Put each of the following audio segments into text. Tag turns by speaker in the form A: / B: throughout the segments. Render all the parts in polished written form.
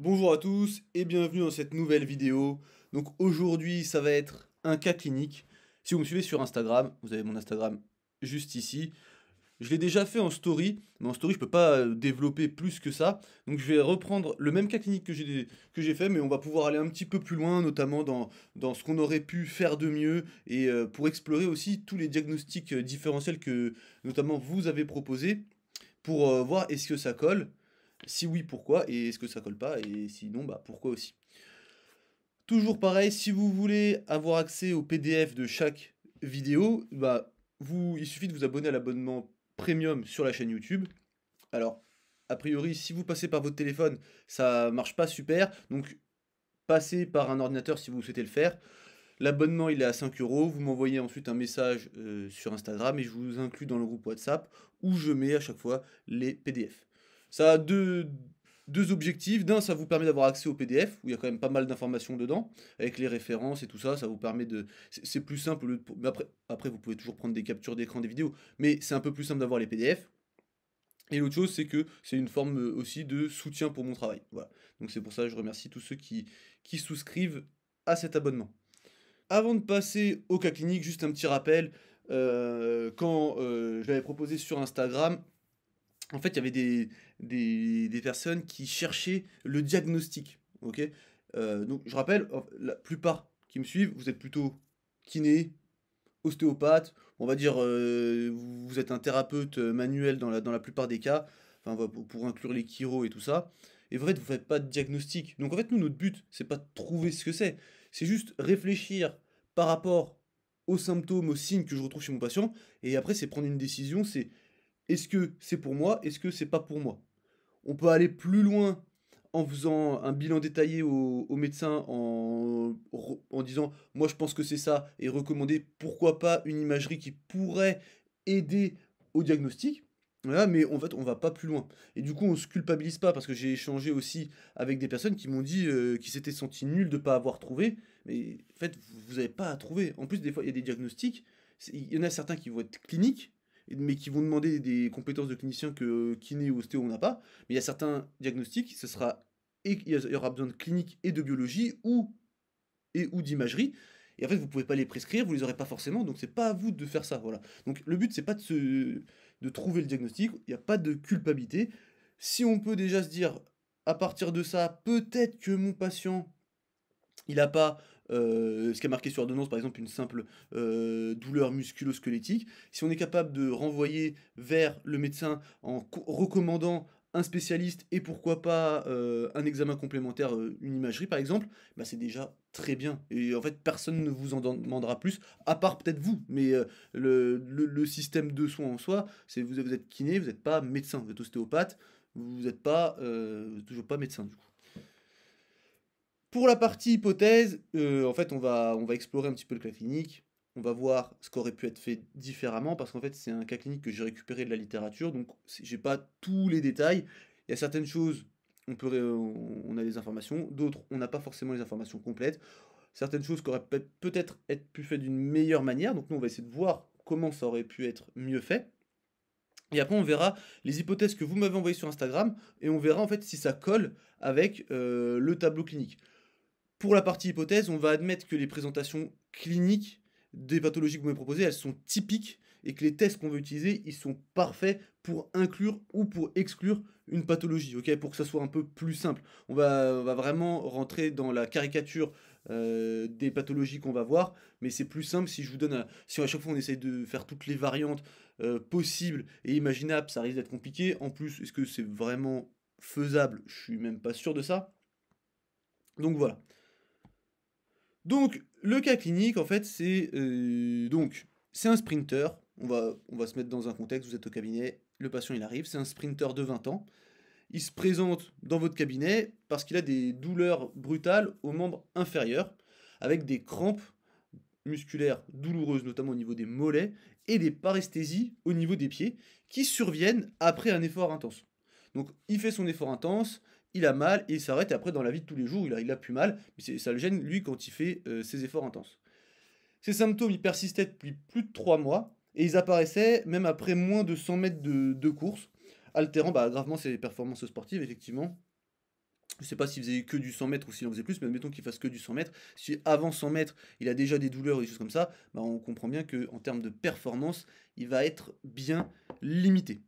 A: Bonjour à tous et bienvenue dans cette nouvelle vidéo. Donc aujourd'hui ça va être un cas clinique. Si vous me suivez sur Instagram, vous avez mon Instagram juste ici. Je l'ai déjà fait en story, mais en story je peux pas développer plus que ça. Donc je vais reprendre le même cas clinique que j'ai fait, mais on va pouvoir aller un petit peu plus loin, notamment dans ce qu'on aurait pu faire de mieux et pour explorer aussi tous les diagnostics différentiels que notamment vous avez proposés pour voir est-ce que ça colle. Si oui, pourquoi? Et est-ce que ça colle pas? Et sinon, bah pourquoi aussi? Toujours pareil, si vous voulez avoir accès au PDF de chaque vidéo, bah il suffit de vous abonner à l'abonnement premium sur la chaîne YouTube. Alors, a priori, si vous passez par votre téléphone, ça marche pas super, donc passez par un ordinateur si vous souhaitez le faire. L'abonnement, il est à 5 euros. Vous m'envoyez ensuite un message sur Instagram et je vous inclus dans le groupe WhatsApp où je mets à chaque fois les PDF. Ça a deux objectifs. D'un, ça vous permet d'avoir accès au PDF où il y a quand même pas mal d'informations dedans, avec les références et tout ça. Ça vous permet de. C'est plus simple. Mais après, vous pouvez toujours prendre des captures d'écran des vidéos, mais c'est un peu plus simple d'avoir les PDF. Et l'autre chose, c'est que c'est une forme aussi de soutien pour mon travail. Voilà. Donc c'est pour ça que je remercie tous ceux qui souscrivent à cet abonnement. Avant de passer au cas clinique, juste un petit rappel, quand je l'avais proposé sur Instagram, en fait, il y avait des personnes qui cherchaient le diagnostic. Ok. Donc, je rappelle, la plupart qui me suivent, vous êtes plutôt kiné, ostéopathe, on va dire, vous êtes un thérapeute manuel dans la plupart des cas, enfin, pour inclure les chiro et tout ça. Et en fait, vous faites pas de diagnostic. Donc en fait, nous, notre but, c'est pas de trouver ce que c'est juste réfléchir par rapport aux symptômes, aux signes que je retrouve chez mon patient, et après, c'est prendre une décision, c'est est-ce que c'est pour moi, est-ce que c'est pas pour moi? On peut aller plus loin en faisant un bilan détaillé au médecin en disant moi je pense que c'est ça et recommander pourquoi pas une imagerie qui pourrait aider au diagnostic. Voilà, mais en fait on va pas plus loin. Et du coup on se culpabilise pas parce que j'ai échangé aussi avec des personnes qui m'ont dit qu'ils s'étaient sentis nuls de pas avoir trouvé. Mais en fait vous avez pas à trouver. En plus des fois il y a des diagnostics, il y en a certains qui vont être cliniques mais qui vont demander des compétences de clinicien que kiné ou ostéo on n'a pas. Mais il y a certains diagnostics, il y aura besoin de clinique et de biologie ou d'imagerie. Et en fait, vous pouvez pas les prescrire, vous les aurez pas forcément, donc c'est pas à vous de faire ça, voilà. Donc le but c'est pas de trouver le diagnostic, il n'y a pas de culpabilité. Si on peut déjà se dire, à partir de ça, peut-être que mon patient il n'a pas ce qui est marqué sur l'ordonnance, par exemple une simple douleur musculo-squelettique. Si on est capable de renvoyer vers le médecin en recommandant un spécialiste et pourquoi pas un examen complémentaire, une imagerie par exemple, bah c'est déjà très bien. Et en fait, personne ne vous en demandera plus, à part peut-être vous. Mais le système de soins en soi, vous êtes kiné, vous n'êtes pas médecin, vous êtes ostéopathe, vous n'êtes pas toujours pas médecin du coup. Pour la partie hypothèse, en fait, on va explorer un petit peu le cas clinique. On va voir ce qui aurait pu être fait différemment, parce qu'en fait, c'est un cas clinique que j'ai récupéré de la littérature, donc j'ai pas tous les détails. Il y a certaines choses, on a des informations, d'autres, on n'a pas forcément les informations complètes. Certaines choses qui auraient peut-être être pu faites d'une meilleure manière, donc nous, on va essayer de voir comment ça aurait pu être mieux fait. Et après, on verra les hypothèses que vous m'avez envoyées sur Instagram, et on verra en fait si ça colle avec le tableau clinique. Pour la partie hypothèse, on va admettre que les présentations cliniques des pathologies que vous m'avez proposées, elles sont typiques et que les tests qu'on va utiliser, ils sont parfaits pour inclure ou pour exclure une pathologie, ok? Pour que ça soit un peu plus simple. On va vraiment rentrer dans la caricature des pathologies qu'on va voir, mais c'est plus simple si je vous donne, si à chaque fois on essaye de faire toutes les variantes possibles et imaginables, ça risque d'être compliqué. En plus, est-ce que c'est vraiment faisable? Je suis même pas sûr de ça. Donc voilà. Donc, le cas clinique, en fait, c'est un sprinter. On va se mettre dans un contexte, vous êtes au cabinet, le patient il arrive, c'est un sprinter de 20 ans. Il se présente dans votre cabinet parce qu'il a des douleurs brutales aux membres inférieurs, avec des crampes musculaires douloureuses, notamment au niveau des mollets, et des paresthésies au niveau des pieds, qui surviennent après un effort intense. Donc il fait son effort intense, il a mal, et il s'arrête, et après dans la vie de tous les jours, il a plus mal, mais ça le gêne lui quand il fait ses efforts intenses. Ces symptômes, ils persistaient depuis plus de 3 mois, et ils apparaissaient même après moins de 100 mètres de course, altérant gravement ses performances sportives, effectivement. Je sais pas s'il faisait que du 100 mètres ou s'il en faisait plus, mais admettons qu'il fasse que du 100 mètres. Si avant 100 mètres, il a déjà des douleurs ou des choses comme ça, bah on comprend bien qu'en termes de performance, il va être bien limité.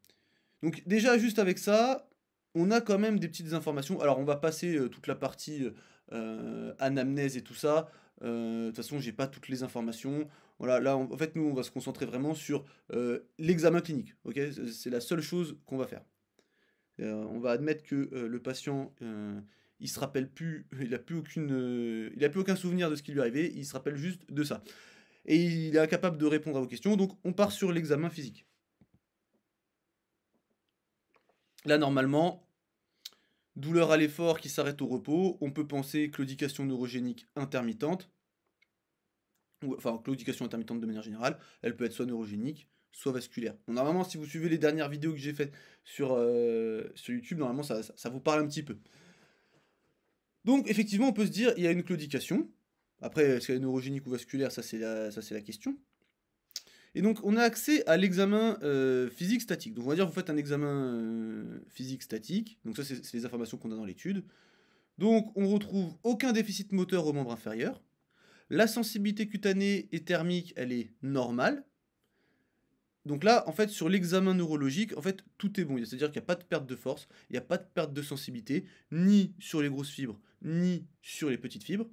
A: Donc déjà, juste avec ça, on a quand même des petites informations. Alors on va passer toute la partie anamnèse et tout ça. De toute façon, j'ai pas toutes les informations. Voilà, là, en fait, nous, on va se concentrer vraiment sur l'examen clinique. Ok, c'est la seule chose qu'on va faire. On va admettre que le patient, il se rappelle plus, il a plus aucun souvenir de ce qui lui est arrivé, il se rappelle juste de ça. Et il est incapable de répondre à vos questions, donc on part sur l'examen physique. Là, normalement, douleur à l'effort qui s'arrête au repos, on peut penser claudication neurogénique intermittente, enfin claudication intermittente de manière générale, elle peut être soit neurogénique, soit vasculaire. Donc, normalement, si vous suivez les dernières vidéos que j'ai faites sur YouTube, normalement ça vous parle un petit peu. Donc effectivement, on peut se dire, il y a une claudication. Après, est-ce qu'elle est neurogénique ou vasculaire, ça c'est la question. Et donc on a accès à l'examen physique statique. Donc on va dire, vous faites un examen physique statique. Donc ça c'est les informations qu'on a dans l'étude. Donc on retrouve aucun déficit moteur au membre inférieur. La sensibilité cutanée et thermique, elle est normale. Donc là, en fait, sur l'examen neurologique, en fait, tout est bon. C'est-à-dire qu'il n'y a pas de perte de force, il n'y a pas de perte de sensibilité, ni sur les grosses fibres, ni sur les petites fibres.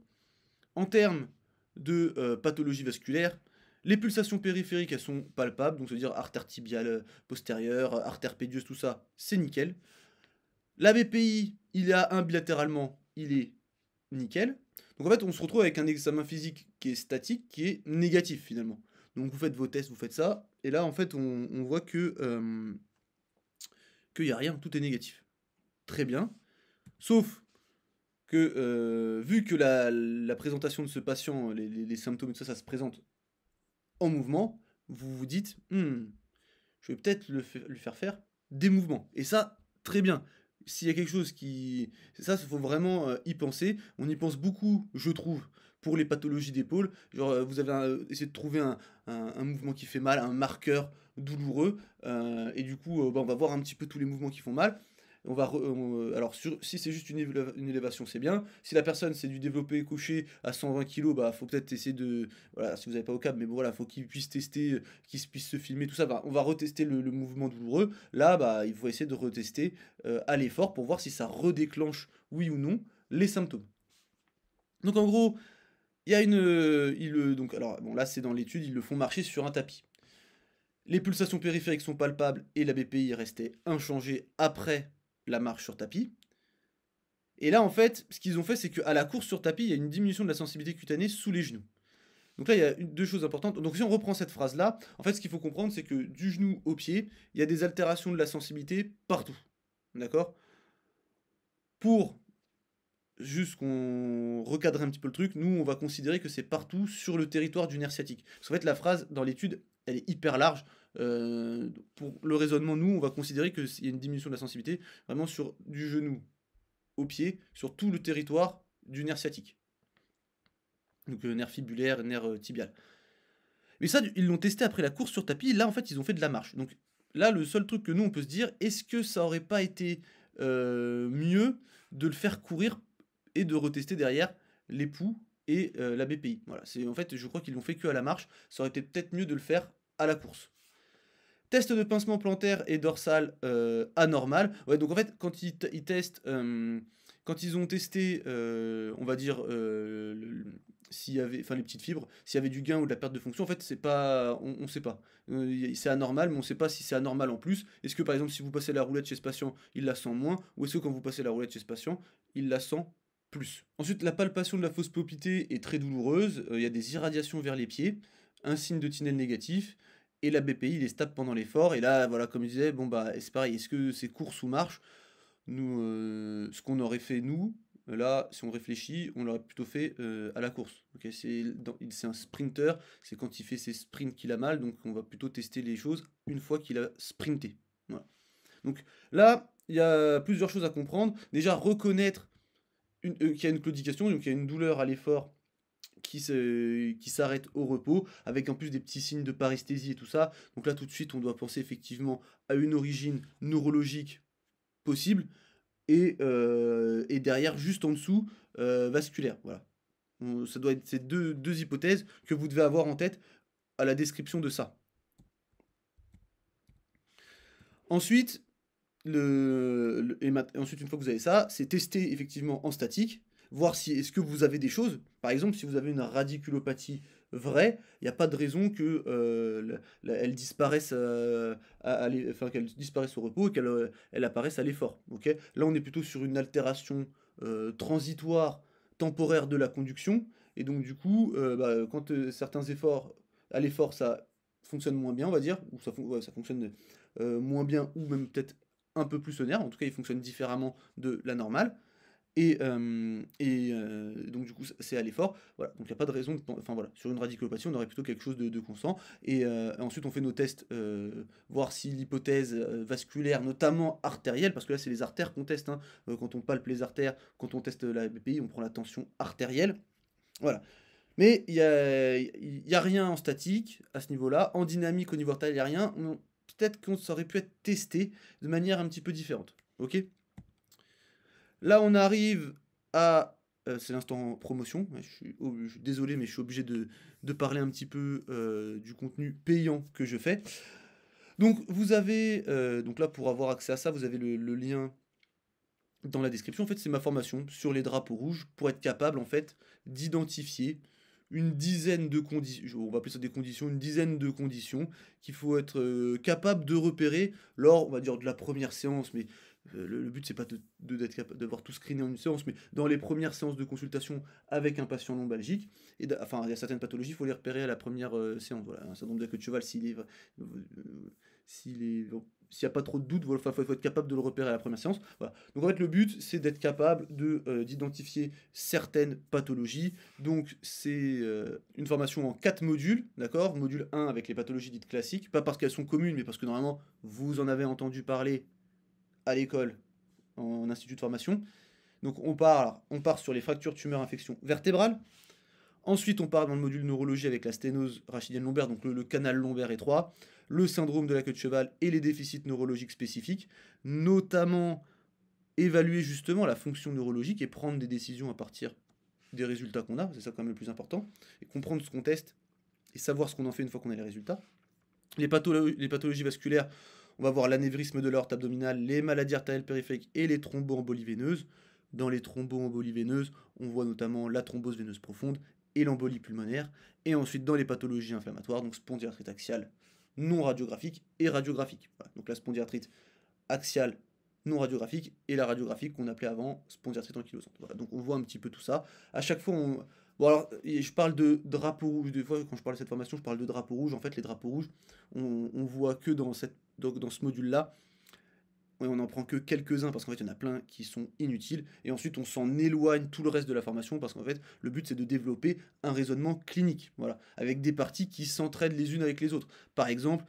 A: En termes de pathologie vasculaire, les pulsations périphériques, elles sont palpables, donc c'est-à-dire artère tibiale postérieure, artère pédieuse, tout ça, c'est nickel. La BPI, il est à 1 bilatéralement, il est nickel. Donc en fait, on se retrouve avec un examen physique qui est statique, qui est négatif finalement. Donc vous faites vos tests, vous faites ça, et là en fait on voit que qu'il n'y a rien, tout est négatif. Très bien. Sauf que vu que la présentation de ce patient, les symptômes et tout ça, ça se présente en mouvement, vous vous dites, je vais peut-être lui faire faire des mouvements. Et ça, très bien. S'il y a quelque chose qui... Ça, il faut vraiment y penser. On y pense beaucoup, je trouve, pour les pathologies d'épaule. Genre, vous avez essayé de trouver un mouvement qui fait mal, un marqueur douloureux. Et du coup, bah, on va voir un petit peu tous les mouvements qui font mal. Alors, si c'est juste une élévation, c'est bien. Si la personne, c'est du développé couché à 120 kg, bah, faut peut-être essayer de... Voilà, si vous n'avez pas au câble, mais bon, voilà, faut qu'il puisse tester, qu'il puisse se filmer, tout ça. Bah, on va retester le mouvement douloureux. Là, bah, il faut essayer de retester à l'effort pour voir si ça redéclenche, oui ou non, les symptômes. Donc, en gros, il y a une... donc, alors, bon, là, c'est dans l'étude, ils le font marcher sur un tapis. Les pulsations périphériques sont palpables et la BPI restait inchangée après la marche sur tapis. Et là, en fait, ce qu'ils ont fait, c'est qu'à la course sur tapis, il y a une diminution de la sensibilité cutanée sous les genoux. Donc là, il y a deux choses importantes. Donc si on reprend cette phrase-là, en fait, ce qu'il faut comprendre, c'est que du genou au pied, il y a des altérations de la sensibilité partout. D'accord? Pour juste qu'on recadre un petit peu le truc, nous, on va considérer que c'est partout sur le territoire du nerf sciatique. Parce qu'en fait, la phrase, dans l'étude, elle est hyper large. Pour le raisonnement, nous, on va considérer qu'il y a une diminution de la sensibilité vraiment sur du genou au pied, sur tout le territoire du nerf sciatique. Donc nerf fibulaire, nerf tibial. Mais ça, ils l'ont testé après la course sur tapis. Là, en fait, ils ont fait de la marche. Donc là, le seul truc que nous, on peut se dire, est-ce que ça aurait pas été mieux de le faire courir et de retester derrière l'époux et la BPI. Voilà, en fait, je crois qu'ils l'ont fait que à la marche. Ça aurait été peut-être mieux de le faire à la course. Test de pincement plantaire et dorsal anormal. Ouais, donc en fait, quand ils testent, quand ils ont testé, on va dire, s'il y avait, enfin les petites fibres, s'il y avait du gain ou de la perte de fonction, en fait, c'est pas, on sait pas. C'est anormal, mais on sait pas si c'est anormal en plus. Est-ce que par exemple, si vous passez la roulette chez ce patient, il la sent moins, ou est-ce que quand vous passez la roulette chez ce patient, il la sent plus. Ensuite, la palpation de la fausse paupité est très douloureuse. Il y a des irradiations vers les pieds, un signe de Tinel négatif. Et la BPI, il est stable pendant l'effort. Et là, voilà, comme je disais, bon, bah, c'est pareil. Est-ce que c'est course ou marche? Nous, ce qu'on aurait fait, nous, là, si on réfléchit, on l'aurait plutôt fait à la course. Okay, c'est un sprinter. C'est quand il fait ses sprints qu'il a mal. Donc, on va plutôt tester les choses une fois qu'il a sprinté. Voilà. Donc, là, il y a plusieurs choses à comprendre. Déjà, reconnaître qu'il y a une claudication, donc il y a une douleur à l'effort qui s'arrête au repos, avec en plus des petits signes de paresthésie et tout ça. Donc là, tout de suite, on doit penser effectivement à une origine neurologique possible. et derrière, juste en dessous, vasculaire. Voilà. Ça doit être ces deux hypothèses que vous devez avoir en tête à la description de ça. Ensuite, ensuite, une fois que vous avez ça, c'est tester effectivement en statique, voir si est-ce que vous avez des choses. Par exemple, si vous avez une radiculopathie vraie, il n'y a pas de raison que elle disparaisse, enfin, qu'elle disparaisse au repos et qu'elle apparaisse à l'effort. Ok. Là, on est plutôt sur une altération transitoire, temporaire de la conduction. Et donc, du coup, bah, quand certains efforts, à l'effort, ça fonctionne moins bien, on va dire, ou ouais, ça fonctionne moins bien, ou même peut-être un peu plus sonore. En tout cas, il fonctionne différemment de la normale. Donc du coup, c'est à l'effort. Voilà, donc il n'y a pas de raison. Enfin voilà, sur une radiculopathie, on aurait plutôt quelque chose de constant. Ensuite, on fait nos tests, voir si l'hypothèse vasculaire, notamment artérielle, parce que là, c'est les artères qu'on teste. Hein. Quand on palpe les artères, quand on teste la BPI, on prend la tension artérielle. Voilà. Mais il y a rien en statique à ce niveau-là. En dynamique, au niveau artériel, il n'y a rien. Peut-être qu'on ça aurait pu être testé de manière un petit peu différente. Ok. Là, on arrive à... c'est l'instant promotion. Je suis désolé, mais je suis obligé de parler un petit peu du contenu payant que je fais. Donc, vous avez... donc là, pour avoir accès à ça, vous avez le lien dans la description. En fait, c'est ma formation sur les drapeaux rouges pour être capable, en fait, d'identifier une dizaine de conditions, on va appeler ça des conditions, une dizaine de conditions qu'il faut être capable de repérer lors, on va dire, de la première séance, mais le but c'est pas d'être capable d'avoir tout screené en une séance, mais dans les premières séances de consultation avec un patient lombalgique, enfin il y a certaines pathologies, il faut les repérer à la première séance, voilà, un syndrome de la queue de cheval, s'il est s'il n'y a pas trop de doute, il faut être capable de le repérer à la première séance. Voilà. Donc en fait, le but, c'est d'être capable d'identifier certaines pathologies. Donc c'est une formation en 4 modules, d'accord. Module 1 avec les pathologies dites classiques, pas parce qu'elles sont communes, mais parce que normalement, vous en avez entendu parler à l'école, en institut de formation. Donc on part sur les fractures, tumeurs, infections vertébrales. Ensuite, on part dans le module neurologie avec la sténose rachidienne lombaire, donc le canal lombaire étroit, le syndrome de la queue de cheval et les déficits neurologiques spécifiques, notamment évaluer justement la fonction neurologique et prendre des décisions à partir des résultats qu'on a, c'est ça quand même le plus important, et comprendre ce qu'on teste et savoir ce qu'on en fait une fois qu'on a les résultats. Les pathologies vasculaires, on va voir l'anévrisme de l'aorte abdominale, les maladies artérielles périphériques et les thromboembolies veineuses. Dans les thromboembolies veineuses, on voit notamment la thrombose veineuse profonde et l'embolie pulmonaire. Et ensuite, dans les pathologies inflammatoires, donc spondylarthrite axiale non radiographique et radiographique. Voilà. Donc la spondylarthrite axiale non radiographique et la radiographique qu'on appelait avant spondylarthrite ankylosante. Voilà. Donc on voit un petit peu tout ça. À chaque fois, bon alors, je parle de drapeau rouge. Des fois, quand je parle de cette formation, je parle de drapeau rouge. En fait, les drapeaux rouges, on voit que dans ce module-là. On n'en prend que quelques-uns parce qu'en fait il y en a plein qui sont inutiles et ensuite on s'en éloigne tout le reste de la formation parce qu'en fait le but c'est de développer un raisonnement clinique, voilà, avec des parties qui s'entraident les unes avec les autres. Par exemple,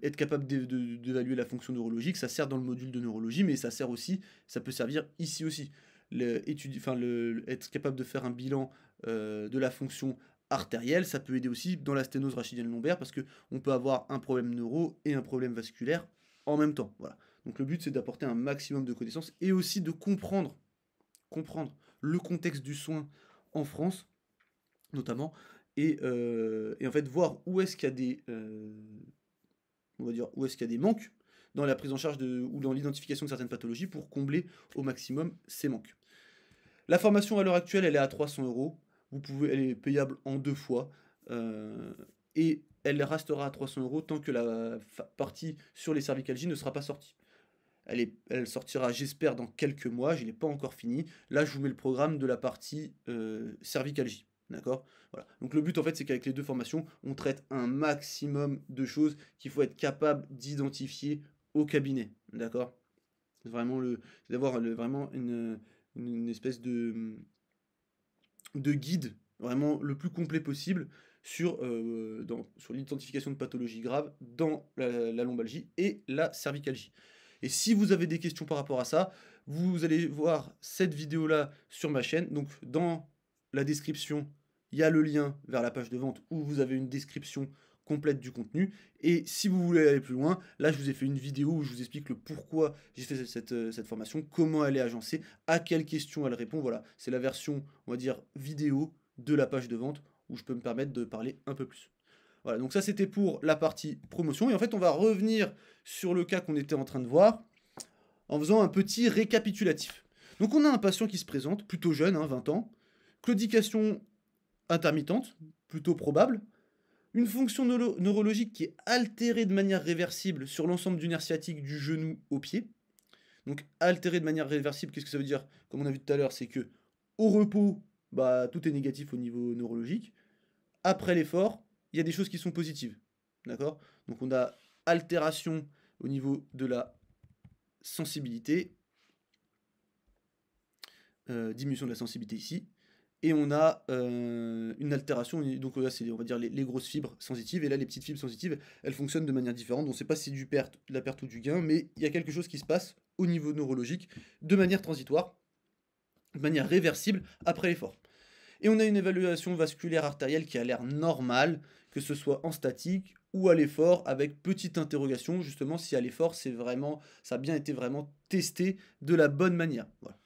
A: être capable d'évaluer la fonction neurologique, ça sert dans le module de neurologie, mais ça sert aussi, ça peut servir ici aussi. Être capable de faire un bilan de la fonction artérielle, ça peut aider aussi dans la sténose rachidienne lombaire parce que on peut avoir un problème neuro et un problème vasculaire en même temps. Voilà. Donc le but c'est d'apporter un maximum de connaissances et aussi de comprendre le contexte du soin en France notamment et en fait voir où est-ce qu'il y a des on va dire où est-ce qu'il y a des manques dans la prise en charge ou dans l'identification de certaines pathologies pour combler au maximum ces manques. La formation à l'heure actuelle, elle est à 300 euros. Elle est payable en 2 fois. Et elle restera à 300 euros tant que la partie sur les cervicalgies ne sera pas sortie. Elle sortira, j'espère, dans quelques mois. Je n'ai pas encore fini. Là, je vous mets le programme de la partie cervicalgie. D'accord. Voilà. Donc le but, en fait, c'est qu'avec les 2 formations, on traite un maximum de choses qu'il faut être capable d'identifier au cabinet. D'accord. Vraiment, c'est d'avoir vraiment une espèce de guide vraiment le plus complet possible sur l'identification de pathologies graves dans la lombalgie et la cervicalgie. Et si vous avez des questions par rapport à ça, vous allez voir cette vidéo-là sur ma chaîne. Donc dans la description, il y a le lien vers la page de vente où vous avez une description complète du contenu. Et si vous voulez aller plus loin, là je vous ai fait une vidéo où je vous explique le pourquoi j'ai fait cette formation, comment elle est agencée, à quelles questions elle répond. Voilà, c'est la version, on va dire, vidéo de la page de vente où je peux me permettre de parler un peu plus. Voilà, donc ça c'était pour la partie promotion. Et en fait, on va revenir sur le cas qu'on était en train de voir en faisant un petit récapitulatif. Donc on a un patient qui se présente, plutôt jeune, 20 ans, claudication intermittente, plutôt probable, une fonction neurologique qui est altérée de manière réversible sur l'ensemble du nerf sciatique du genou au pied. Donc altérée de manière réversible, qu'est-ce que ça veut dire? Comme on a vu tout à l'heure, c'est que au repos, tout est négatif au niveau neurologique. Après l'effort, il y a des choses qui sont positives. D'accord? Donc on a altération au niveau de la sensibilité, diminution de la sensibilité ici, et on a une altération, donc là c'est on va dire les grosses fibres sensitives, et là les petites fibres sensitives, elles fonctionnent de manière différente, on ne sait pas si c'est de la perte ou du gain, mais il y a quelque chose qui se passe au niveau neurologique de manière transitoire, de manière réversible après l'effort. Et on a une évaluation vasculaire artérielle qui a l'air normale, que ce soit en statique ou à l'effort, avec petite interrogation, justement, si à l'effort, ça a bien été vraiment testé de la bonne manière. Voilà.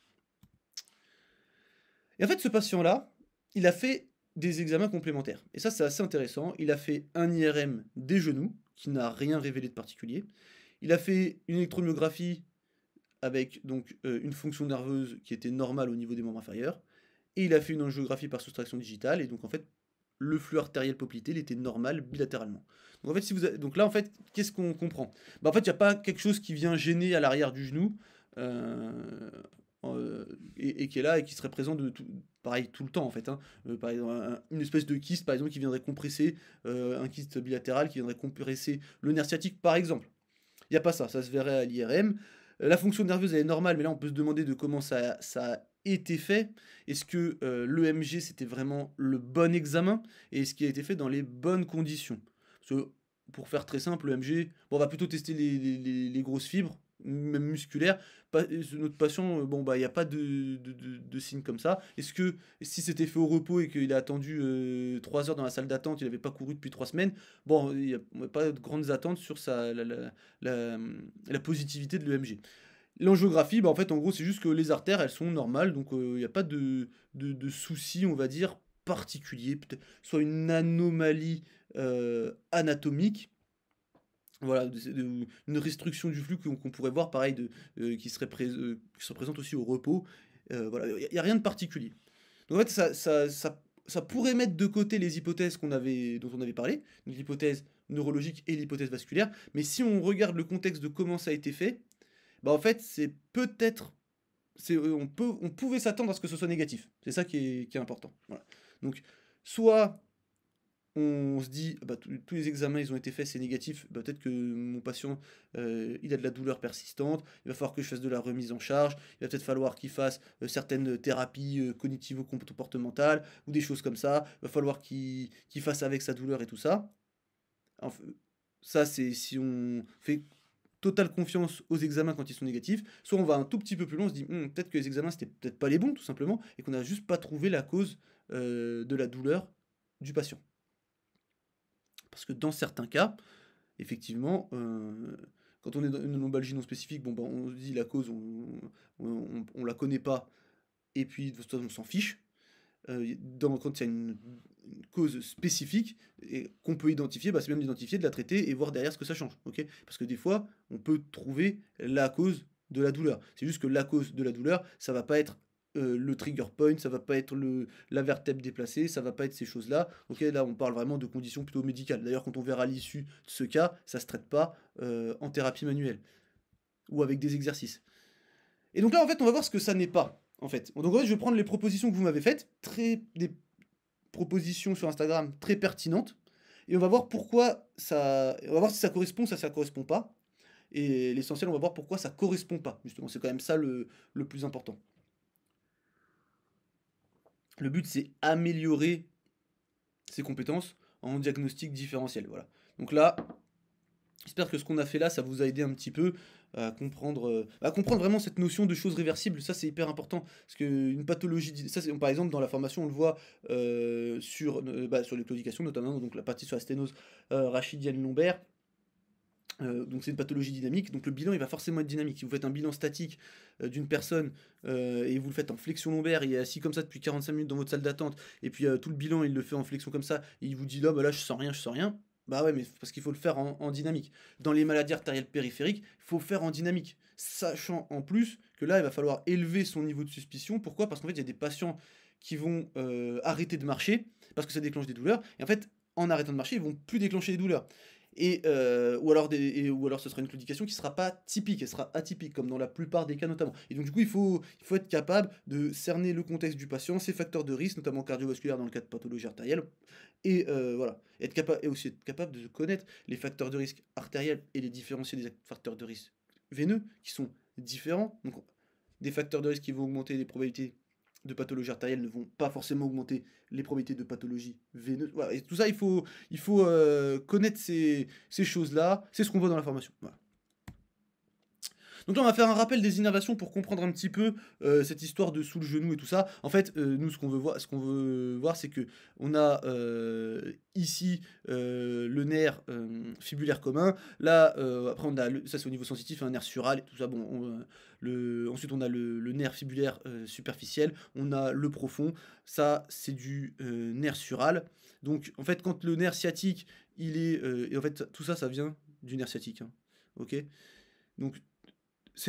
A: Et en fait, ce patient-là, il a fait des examens complémentaires. Et ça, c'est assez intéressant. Il a fait un IRM des genoux, qui n'a rien révélé de particulier. Il a fait une électromyographie avec donc une fonction nerveuse qui était normale au niveau des membres inférieurs. Et il a fait une angiographie par soustraction digitale. Et donc, en fait, le flux artériel poplité, il était normal bilatéralement. Donc, en fait, donc là, en fait, qu'est-ce qu'on comprend? En fait, il n'y a pas quelque chose qui vient gêner à l'arrière du genou. Et qui est là et qui serait présent pareil tout le temps en fait. Par exemple, une espèce de kyste par exemple qui viendrait compresser, un kyste bilatéral qui viendrait compresser le nerf sciatique par exemple. Il n'y a pas ça, ça se verrait à l'IRM. La fonction nerveuse elle est normale, mais là on peut se demander de comment ça a été fait. Est-ce que l'EMG c'était vraiment le bon examen et est-ce qu'il a été fait dans les bonnes conditions? Parce que, pour faire très simple, l'EMG, on va plutôt tester les grosses fibres, même musculaires. Notre patient, il n'y a pas de signes comme ça. Est-ce que si c'était fait au repos et qu'il a attendu 3 heures dans la salle d'attente, il n'avait pas couru depuis 3 semaines, il n'y a pas de grandes attentes sur la positivité de l'EMG. L'angiographie, en fait, en gros, c'est juste que les artères, elles sont normales, donc il n'y a pas de souci, on va dire, particulier, peut-être soit une anomalie anatomique, voilà, une restriction du flux qu'on pourrait voir, pareil, qui serait présente aussi au repos. Voilà, il n'y a rien de particulier. Donc en fait, ça pourrait mettre de côté les hypothèses dont on avait parlé, donc l'hypothèse neurologique et l'hypothèse vasculaire, mais si on regarde le contexte de comment ça a été fait, en fait, c'est peut-être, on pouvait s'attendre à ce que ce soit négatif. C'est ça qui est important. Voilà. Donc, soit on se dit, tous les examens ils ont été faits, c'est négatif, peut-être que mon patient il a de la douleur persistante, il va falloir que je fasse de la remise en charge, il va peut-être falloir qu'il fasse certaines thérapies cognitivo-comportementales ou des choses comme ça, il va falloir qu'il fasse avec sa douleur et tout ça. Enfin, ça, c'est si on fait totale confiance aux examens quand ils sont négatifs, soit on va un tout petit peu plus loin, on se dit peut-être que les examens c'était peut-être pas les bons tout simplement, et qu'on n'a juste pas trouvé la cause de la douleur du patient. Parce que dans certains cas, effectivement, quand on est dans une lombalgie non spécifique, on se dit la cause, on la connaît pas, et puis de toute façon on s'en fiche. Quand il y a une cause spécifique et qu'on peut identifier, c'est bien d'identifier, de la traiter et voir derrière ce que ça change. Okay, parce que des fois, on peut trouver la cause de la douleur. C'est juste que la cause de la douleur, ça va pas être le trigger point, ça va pas être la vertèbre déplacée, ça va pas être ces choses-là. Ok, là, on parle vraiment de conditions plutôt médicales. D'ailleurs, quand on verra l'issue de ce cas, ça se traite pas en thérapie manuelle ou avec des exercices. Et donc là, en fait, on va voir ce que ça n'est pas. En fait. Donc en fait, je vais prendre les propositions que vous m'avez faites, des propositions sur Instagram très pertinentes, et on va voir pourquoi ça. On va voir si ça correspond, ça correspond pas. Et l'essentiel, on va voir pourquoi ça correspond pas. Justement, c'est quand même ça le plus important. Le but, c'est améliorer ses compétences en diagnostic différentiel. Voilà. Donc là, j'espère que ce qu'on a fait là, ça vous a aidé un petit peu. à comprendre vraiment cette notion de choses réversibles. Ça, c'est hyper important. Parce qu'une pathologie, ça, par exemple, dans la formation, on le voit sur les claudications, notamment, donc la partie sur la sténose rachidienne lombaire. Donc c'est une pathologie dynamique, donc le bilan il va forcément être dynamique. Si vous faites un bilan statique d'une personne et vous le faites en flexion lombaire, il est assis comme ça depuis 45 minutes dans votre salle d'attente, et puis tout le bilan il le fait en flexion comme ça, et il vous dit là, bah là je sens rien, bah ouais, mais parce qu'il faut le faire en dynamique. Dans les maladies artérielles périphériques, il faut faire en dynamique, sachant en plus que là il va falloir élever son niveau de suspicion. Pourquoi? Parce qu'en fait il y a des patients qui vont arrêter de marcher parce que ça déclenche des douleurs, et en fait en arrêtant de marcher ils vont plus déclencher des douleurs. Ou alors ce sera une claudication qui sera pas typique, elle sera atypique, comme dans la plupart des cas notamment. Et donc du coup, il faut être capable de cerner le contexte du patient, ses facteurs de risque, notamment cardiovasculaires dans le cas de pathologie artérielle, et voilà. Et aussi être capable de connaître les facteurs de risque artériels et les différencier des facteurs de risque veineux, qui sont différents. Donc des facteurs de risque qui vont augmenter les probabilités de pathologie artérielle ne vont pas forcément augmenter les probabilités de pathologie veineuse. Voilà. Et tout ça, il faut connaître ces choses-là. C'est ce qu'on voit dans la formation. Voilà. Donc là, on va faire un rappel des innervations pour comprendre un petit peu cette histoire de sous le genou et tout ça. En fait, nous, ce qu'on veut voir, c'est que on a ici le nerf fibulaire commun. Là, après, ça c'est au niveau sensitif, un nerf sural et tout ça. Bon, ensuite, on a le nerf fibulaire superficiel. On a le profond. Ça, c'est du nerf sural. Donc, en fait, quand le nerf sciatique, et en fait, tout ça, ça vient du nerf sciatique. Hein, ok. Donc en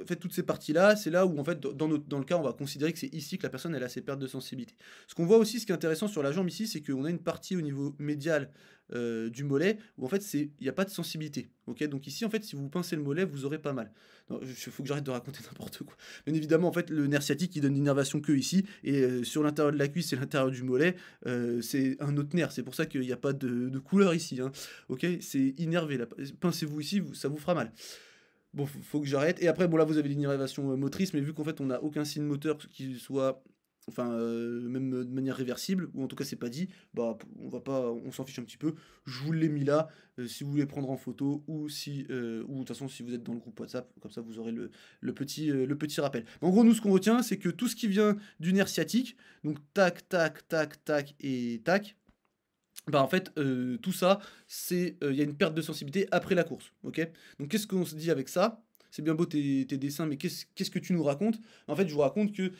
A: fait, toutes ces parties-là, c'est là où, en fait, dans le cas, on va considérer que c'est ici que la personne elle a ses pertes de sensibilité. Ce qu'on voit aussi, ce qui est intéressant sur la jambe ici, c'est qu'on a une partie au niveau médial du mollet où en fait il n'y a pas de sensibilité. Ok, donc ici, en fait, si vous pincez le mollet, vous aurez pas mal. Il faut que j'arrête de raconter n'importe quoi. Bien évidemment, en fait, le nerf sciatique il donne l'innervation que ici, et sur l'intérieur de la cuisse et l'intérieur du mollet, c'est un autre nerf. C'est pour ça qu'il n'y a pas de couleur ici. Hein. Ok, c'est innervé. Là. Pincez-vous ici, ça vous fera mal. Bon, faut que j'arrête. Et après, bon, là, vous avez l'innervation motrice, mais vu qu'en fait, on n'a aucun signe moteur qui soit, enfin, même de manière réversible, ou en tout cas, c'est pas dit, bah, on s'en fiche un petit peu. Je vous l'ai mis là, si vous voulez prendre en photo, ou de toute façon, si vous êtes dans le groupe WhatsApp, comme ça, vous aurez le petit rappel. En gros, nous, ce qu'on retient, c'est que tout ce qui vient du nerf sciatique, donc tac, tac, tac, tac et tac, bah en fait, tout ça, il y a une perte de sensibilité après la course, ok? Donc qu'est-ce qu'on se dit avec ça? C'est bien beau tes dessins, mais qu'est-ce que tu nous racontes? En fait, je vous raconte que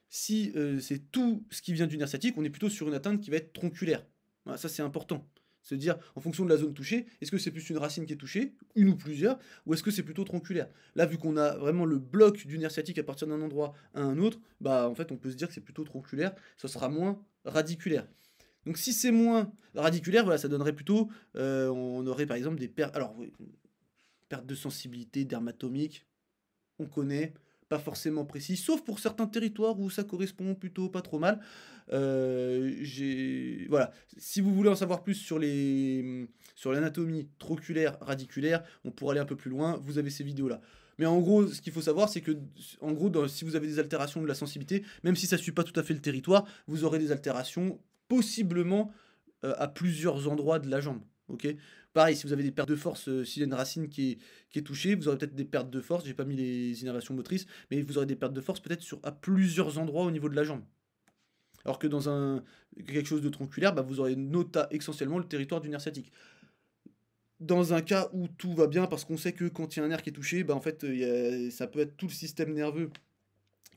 A: si c'est tout ce qui vient du nerf sciatique, on est plutôt sur une atteinte qui va être tronculaire. Voilà, ça c'est important. Se dire, en fonction de la zone touchée, est-ce que c'est plus une racine qui est touchée, une ou plusieurs, ou est-ce que c'est plutôt tronculaire? Là, vu qu'on a vraiment le bloc du nerf sciatique à partir d'un endroit à un autre, bah en fait, on peut se dire que c'est plutôt tronculaire, ça sera moins radiculaire. Donc si c'est moins radiculaire, voilà, ça donnerait plutôt, on aurait par exemple des pertes, alors oui, perte de sensibilité dermatomique, on connaît, pas forcément précis, sauf pour certains territoires où ça correspond plutôt pas trop mal. Voilà, si vous voulez en savoir plus sur l'anatomie trochulaire, radiculaire, on pourra aller un peu plus loin, vous avez ces vidéos-là. Mais en gros, ce qu'il faut savoir, c'est que, en gros, si vous avez des altérations de la sensibilité, même si ça ne suit pas tout à fait le territoire, vous aurez des altérations possiblement à plusieurs endroits de la jambe. Ok. Pareil, si vous avez des pertes de force, s'il y a une racine qui est touchée, vous aurez peut-être des pertes de force. J'ai pas mis les innervations motrices, mais vous aurez des pertes de force peut-être à plusieurs endroits au niveau de la jambe. Alors que dans quelque chose de tronculaire, bah, vous aurez essentiellement le territoire du nerf sciatique. Dans un cas où tout va bien, parce qu'on sait que quand il y a un nerf qui est touché, bah, en fait, ça peut être tout le système nerveux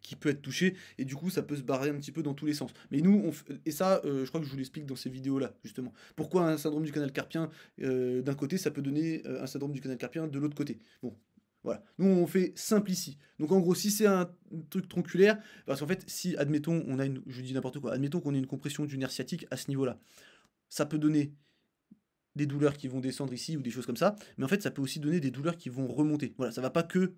A: qui peut être touché, et du coup ça peut se barrer un petit peu dans tous les sens. Mais nous, et ça, je crois que je vous l'explique dans ces vidéos-là, justement. Pourquoi un syndrome du canal carpien d'un côté, ça peut donner un syndrome du canal carpien de l'autre côté. Bon, voilà. Nous, on fait simple ici. Donc en gros, si c'est un truc tronculaire, parce qu'en fait, si, admettons, je dis n'importe quoi, admettons qu'on ait une compression du nerf sciatique à ce niveau-là, ça peut donner des douleurs qui vont descendre ici ou des choses comme ça, mais en fait, ça peut aussi donner des douleurs qui vont remonter. Voilà, ça va pas que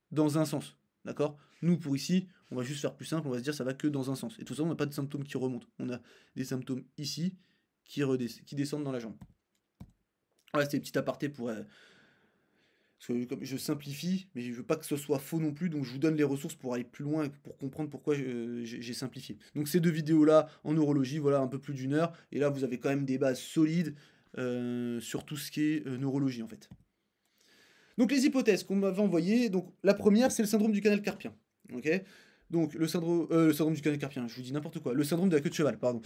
A: dans un sens. D'accord? Nous, pour ici, on va juste faire plus simple, on va se dire ça va que dans un sens. Et tout ça, on n'a pas de symptômes qui remontent. On a des symptômes ici qui descendent dans la jambe. Voilà, c'était une petite aparté parce que comme je simplifie, mais je veux pas que ce soit faux non plus, donc je vous donne les ressources pour aller plus loin et pour comprendre pourquoi j'ai simplifié. Donc ces deux vidéos-là, en neurologie, voilà, un peu plus d'une heure, et là, vous avez quand même des bases solides sur tout ce qui est neurologie, en fait. Donc les hypothèses qu'on m'avait envoyées, donc la première c'est le syndrome du canal carpien. Ok. Donc le syndrome du canal carpien, je vous dis n'importe quoi. Le syndrome de la queue de cheval, pardon.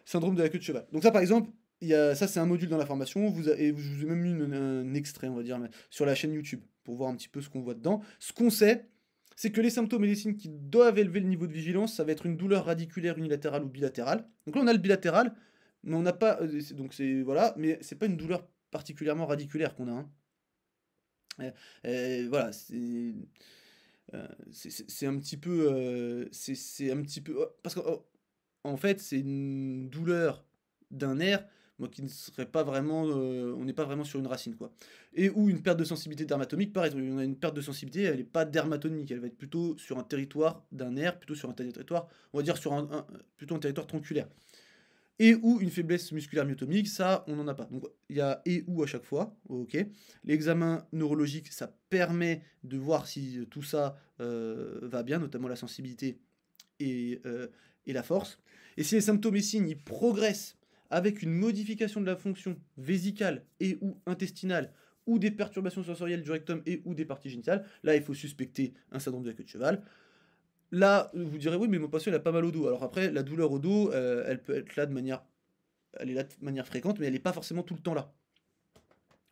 A: Syndrome de la queue de cheval. Donc ça par exemple, ça c'est un module dans la formation, et je vous ai même mis un extrait, on va dire, sur la chaîne YouTube, pour voir un petit peu ce qu'on voit dedans. Ce qu'on sait, c'est que les symptômes et les signes qui doivent élever le niveau de vigilance, ça va être une douleur radiculaire unilatérale ou bilatérale. Donc là on a le bilatéral, mais on n'a pas, donc c'est, voilà, mais c'est pas une douleur particulièrement radiculaire qu'on a, hein. Voilà, c'est un petit peu, c'est un petit peu, parce qu'en en fait, c'est une douleur d'un nerf, moi qui ne serait pas vraiment, on n'est pas vraiment sur une racine, quoi. Et ou une perte de sensibilité dermatomique, pareil, on a une perte de sensibilité, elle est pas dermatomique, elle va être plutôt sur un territoire d'un nerf, plutôt sur un territoire, on va dire sur plutôt un territoire tronculaire. Et ou une faiblesse musculaire myotomique, ça, on n'en a pas. Donc il y a et ou à chaque fois, ok. L'examen neurologique, ça permet de voir si tout ça va bien, notamment la sensibilité et la force. Et si les symptômes et signes ils progressent avec une modification de la fonction vésicale et ou intestinale, ou des perturbations sensorielles du rectum et ou des parties génitales, là il faut suspecter un syndrome de la queue de cheval. Là, vous direz oui, mais mon patient il a pas mal au dos. Alors après, la douleur au dos, elle peut être là de manière, elle est là de manière fréquente, mais elle n'est pas forcément tout le temps là.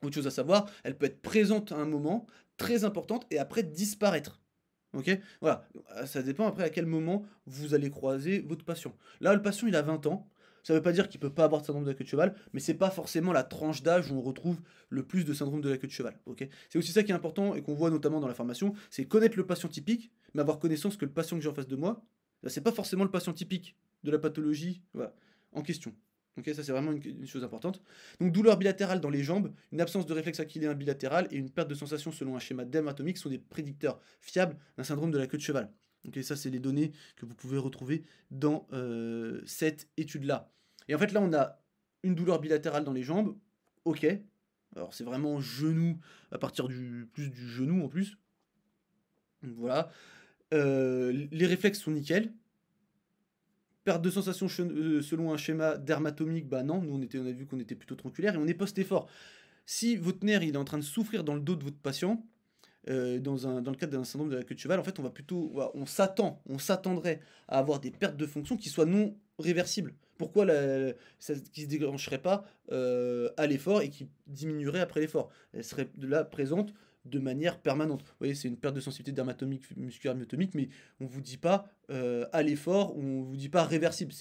A: Autre chose à savoir, elle peut être présente à un moment, très importante, et après disparaître. Ok. Voilà, ça dépend après à quel moment vous allez croiser votre patient. Là, le patient il a 20 ans, ça veut pas dire qu'il peut pas avoir de syndrome de la queue de cheval, mais c'est pas forcément la tranche d'âge où on retrouve le plus de syndrome de la queue de cheval. Ok. C'est aussi ça qui est important et qu'on voit notamment dans la formation, c'est connaître le patient typique, mais avoir connaissance que le patient que j'ai en face de moi, c'est pas forcément le patient typique de la pathologie, voilà, en question. Ok, ça c'est vraiment une chose importante. Donc douleur bilatérale dans les jambes, une absence de réflexe achillien bilatéral et une perte de sensation selon un schéma dermatomique sont des prédicteurs fiables d'un syndrome de la queue de cheval. Ok, ça c'est les données que vous pouvez retrouver dans cette étude-là. Et en fait là on a une douleur bilatérale dans les jambes, ok. Alors c'est vraiment genou, à partir plus du genou en plus. Donc, voilà. Les réflexes sont nickel. Perte de sensation selon un schéma dermatomique, bah non, nous on a vu qu'on était plutôt tronculaire et on est post-effort. Si votre nerf il est en train de souffrir dans le dos de votre patient, dans le cadre d'un syndrome de la queue de cheval, en fait on va plutôt, voilà, on s'attendrait à avoir des pertes de fonction qui soient non réversibles. Pourquoi ça, qui se déclencherait pas à l'effort et qui diminuerait après l'effort? Elle serait là présente de manière permanente. Vous voyez, c'est une perte de sensibilité dermatomique, musculaire, myotomique, mais on vous dit pas à l'effort, on vous dit pas réversible.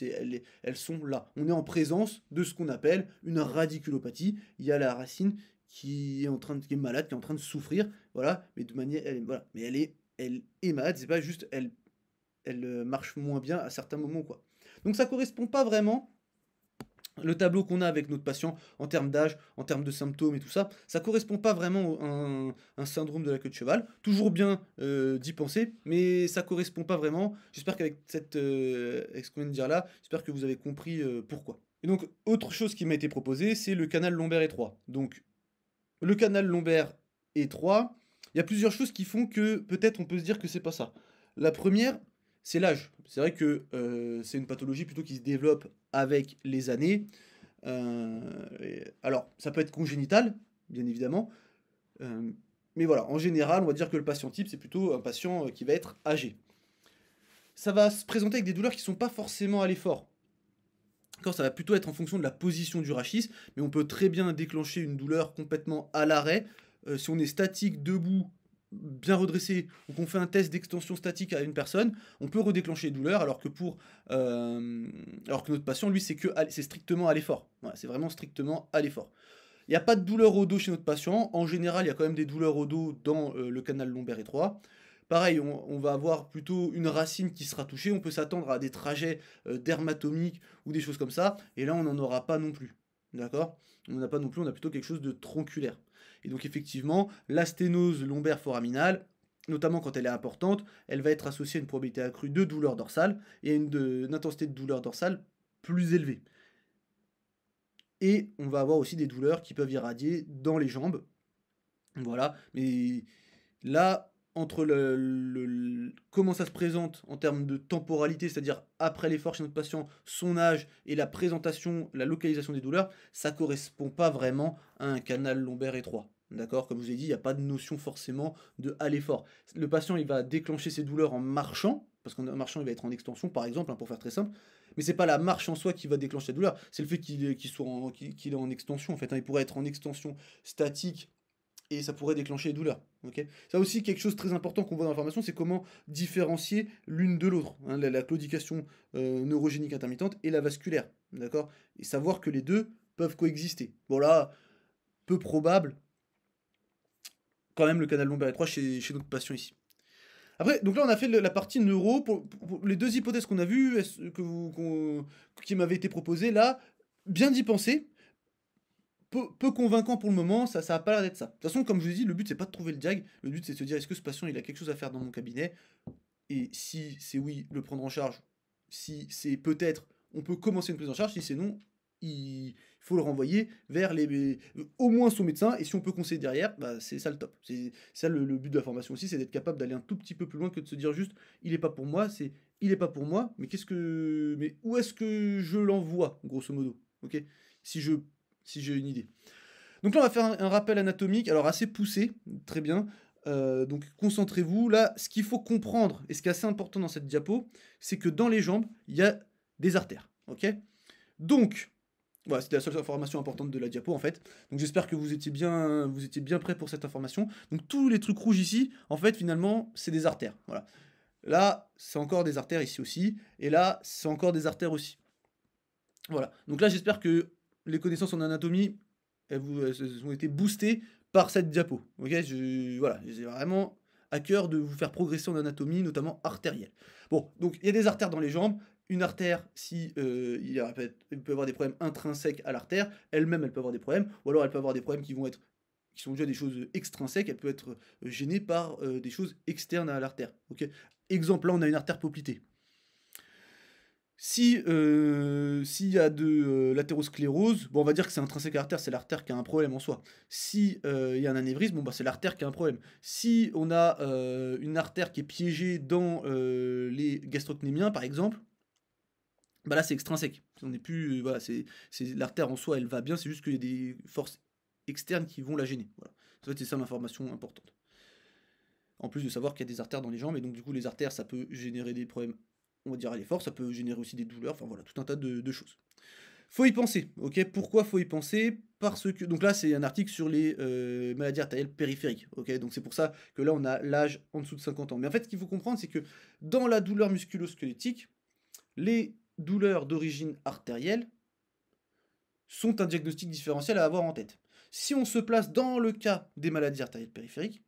A: Elles sont là. On est en présence de ce qu'on appelle une radiculopathie. Il y a la racine qui est malade, qui est en train de souffrir, voilà, mais de manière, voilà, mais elle est malade. C'est pas juste, elle marche moins bien à certains moments, quoi. Donc ça correspond pas vraiment. Le tableau qu'on a avec notre patient en termes d'âge, en termes de symptômes et tout ça, ça correspond pas vraiment à un syndrome de la queue de cheval. Toujours bien d'y penser, mais ça correspond pas vraiment. J'espère qu'avec avec ce qu'on vient de dire là, j'espère que vous avez compris pourquoi. Et donc, autre chose qui m'a été proposée, c'est le canal lombaire étroit. Donc, le canal lombaire étroit, il y a plusieurs choses qui font que peut-être on peut se dire que c'est pas ça. La première, c'est l'âge. C'est vrai que c'est une pathologie plutôt qui se développe avec les années. Alors, ça peut être congénital, bien évidemment. Mais voilà, en général, on va dire que le patient type, c'est plutôt un patient qui va être âgé. Ça va se présenter avec des douleurs qui ne sont pas forcément à l'effort. Quand ça va plutôt être en fonction de la position du rachis, mais on peut très bien déclencher une douleur complètement à l'arrêt. Si on est statique, debout, bien redressé, ou qu'on fait un test d'extension statique à une personne, on peut redéclencher les douleurs, alors que notre patient, lui, c'est strictement à l'effort. Voilà, c'est vraiment strictement à l'effort. Il n'y a pas de douleur au dos chez notre patient. En général, il y a quand même des douleurs au dos dans le canal lombaire étroit. Pareil, on va avoir plutôt une racine qui sera touchée. On peut s'attendre à des trajets dermatomiques ou des choses comme ça. Et là, on n'en aura pas non plus. D'accord? On n'en a pas non plus, on a plutôt quelque chose de tronculaire. Et donc, effectivement, la sténose lombaire foraminale, notamment quand elle est importante, elle va être associée à une probabilité accrue de douleur dorsale et à une intensité de douleur dorsale plus élevée. Et on va avoir aussi des douleurs qui peuvent irradier dans les jambes. Voilà, mais là, entre comment ça se présente en termes de temporalité, c'est-à-dire après l'effort chez notre patient, son âge et la localisation des douleurs, ça correspond pas vraiment à un canal lombaire étroit. d'accord? Comme je vous ai dit, il n'y a pas de notion forcément de aller fort. Le patient, il va déclencher ses douleurs en marchant, parce qu'en marchant, il va être en extension, par exemple, hein, pour faire très simple. Mais c'est pas la marche en soi qui va déclencher la douleur, c'est le fait qu'il est en extension, en fait, hein. Il pourrait être en extension statique et ça pourrait déclencher les douleurs. Ok, ça aussi, quelque chose de très important qu'on voit dans la formation, c'est comment différencier l'une de l'autre, hein, la claudication neurogénique intermittente et la vasculaire, d'accord? Et savoir que les deux peuvent coexister. Bon là, peu probable, quand même le canal lombaire étroit chez notre patient ici. Après, donc là on a fait la partie neuro, pour les deux hypothèses qu'on a vues, qui m'avaient été proposées là, bien d'y penser, peu convaincant pour le moment, ça a pas l'air d'être ça. De toute façon, comme je vous ai dit, le but c'est pas de trouver le diag, le but c'est de se dire est-ce que ce patient il a quelque chose à faire dans mon cabinet, et si c'est oui, le prendre en charge, si c'est peut-être, on peut commencer une prise en charge, si c'est non, il faut le renvoyer vers au moins son médecin, et si on peut conseiller derrière, bah, c'est ça le top. C'est ça le but de la formation aussi, c'est d'être capable d'aller un tout petit peu plus loin que de se dire juste il est pas pour moi, c'est il est pas pour moi, mais où est-ce que je l'envoie, grosso modo, ok? Si je si j'ai une idée. Donc là, on va faire un rappel anatomique, alors assez poussé, très bien. Donc concentrez-vous. Là, ce qu'il faut comprendre, et ce qui est assez important dans cette diapo, c'est que dans les jambes, il y a des artères. Ok? Donc, voilà, c'était la seule information importante de la diapo en fait. Donc j'espère que vous étiez bien prêts pour cette information. Donc tous les trucs rouges ici, en fait, finalement, c'est des artères. Voilà. Là, c'est encore des artères ici aussi. Et là, c'est encore des artères aussi. Voilà. Donc là, j'espère que les connaissances en anatomie, elles ont été boostées par cette diapo. Ok, voilà, j'ai vraiment à cœur de vous faire progresser en anatomie, notamment artérielle. Bon, donc il y a des artères dans les jambes. Une artère, si il peut avoir des problèmes intrinsèques à l'artère, elle-même, elle peut avoir des problèmes, ou alors elle peut avoir des problèmes qui sont déjà des choses extrinsèques. Elle peut être gênée par des choses externes à l'artère. Ok. Exemple, là, on a une artère poplitée. Si, s'il y a de, l'athérosclérose, bon, on va dire que c'est intrinsèque à l'artère, c'est l'artère qui a un problème en soi. Si, il y a un anévrisme, bon, bah, c'est l'artère qui a un problème. Si on a, une artère qui est piégée dans, les gastrocnémiens, par exemple, bah, là, c'est extrinsèque. On n'est plus, voilà, c'est l'artère en soi, elle va bien, c'est juste qu'il y a des forces externes qui vont la gêner, voilà. En fait, c'est ça l'information importante. En plus de savoir qu'il y a des artères dans les jambes, et donc du coup les artères ça peut générer des problèmes, on va dire à l'effort, ça peut générer aussi des douleurs, enfin voilà, tout un tas de choses. Faut y penser, ok? Pourquoi faut y penser? Parce que, donc là c'est un article sur les maladies artérielles périphériques, ok? Donc c'est pour ça que là on a l'âge en dessous de 50 ans. Mais en fait ce qu'il faut comprendre c'est que dans la douleur musculo-squelettique, les douleurs d'origine artérielle sont un diagnostic différentiel à avoir en tête. Si on se place dans le cas des maladies artérielles périphériques,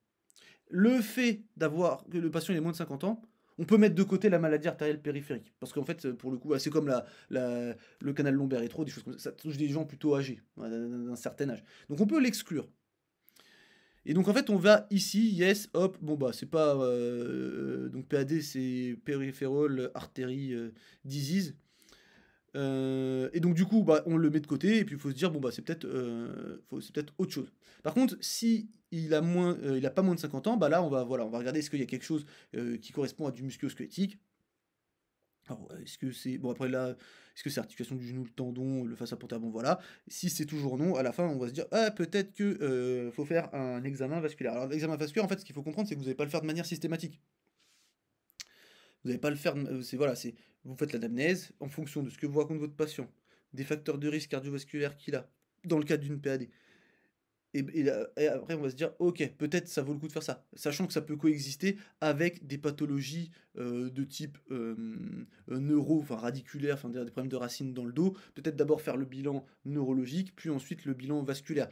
A: le fait d'avoir que le patient ait moins de 50 ans, on peut mettre de côté la maladie artérielle périphérique. Parce qu'en fait, pour le coup, c'est comme le canal lombaire rétro, des choses comme ça. Ça touche des gens plutôt âgés, d'un certain âge. Donc on peut l'exclure. Et donc en fait, on va ici, yes, hop, bon bah c'est pas. Donc PAD, c'est Peripheral Artery Disease. Et donc du coup, bah, on le met de côté, et puis il faut se dire, bon bah c'est peut-être autre chose. Par contre, si il a pas moins de 50 ans, bah là on va regarder est-ce qu'il y a quelque chose qui correspond à du musculo-squelettique. Alors, est-ce que c'est. Bon après là, est-ce que c'est articulation du genou, le tendon, le fascia plantaire, bon voilà. Si c'est toujours non, à la fin on va se dire, ah peut-être que faut faire un examen vasculaire. Alors l'examen vasculaire, en fait, ce qu'il faut comprendre, c'est que vous n'allez pas le faire de manière systématique. Vous n'allez pas le faire, vous faites l'anamnèse en fonction de ce que vous raconte votre patient, des facteurs de risque cardiovasculaire qu'il a, dans le cadre d'une PAD. Et après, on va se dire, ok, peut-être ça vaut le coup de faire ça, sachant que ça peut coexister avec des pathologies de type enfin radiculaire, enfin des problèmes de racines dans le dos. Peut-être d'abord faire le bilan neurologique, puis ensuite le bilan vasculaire.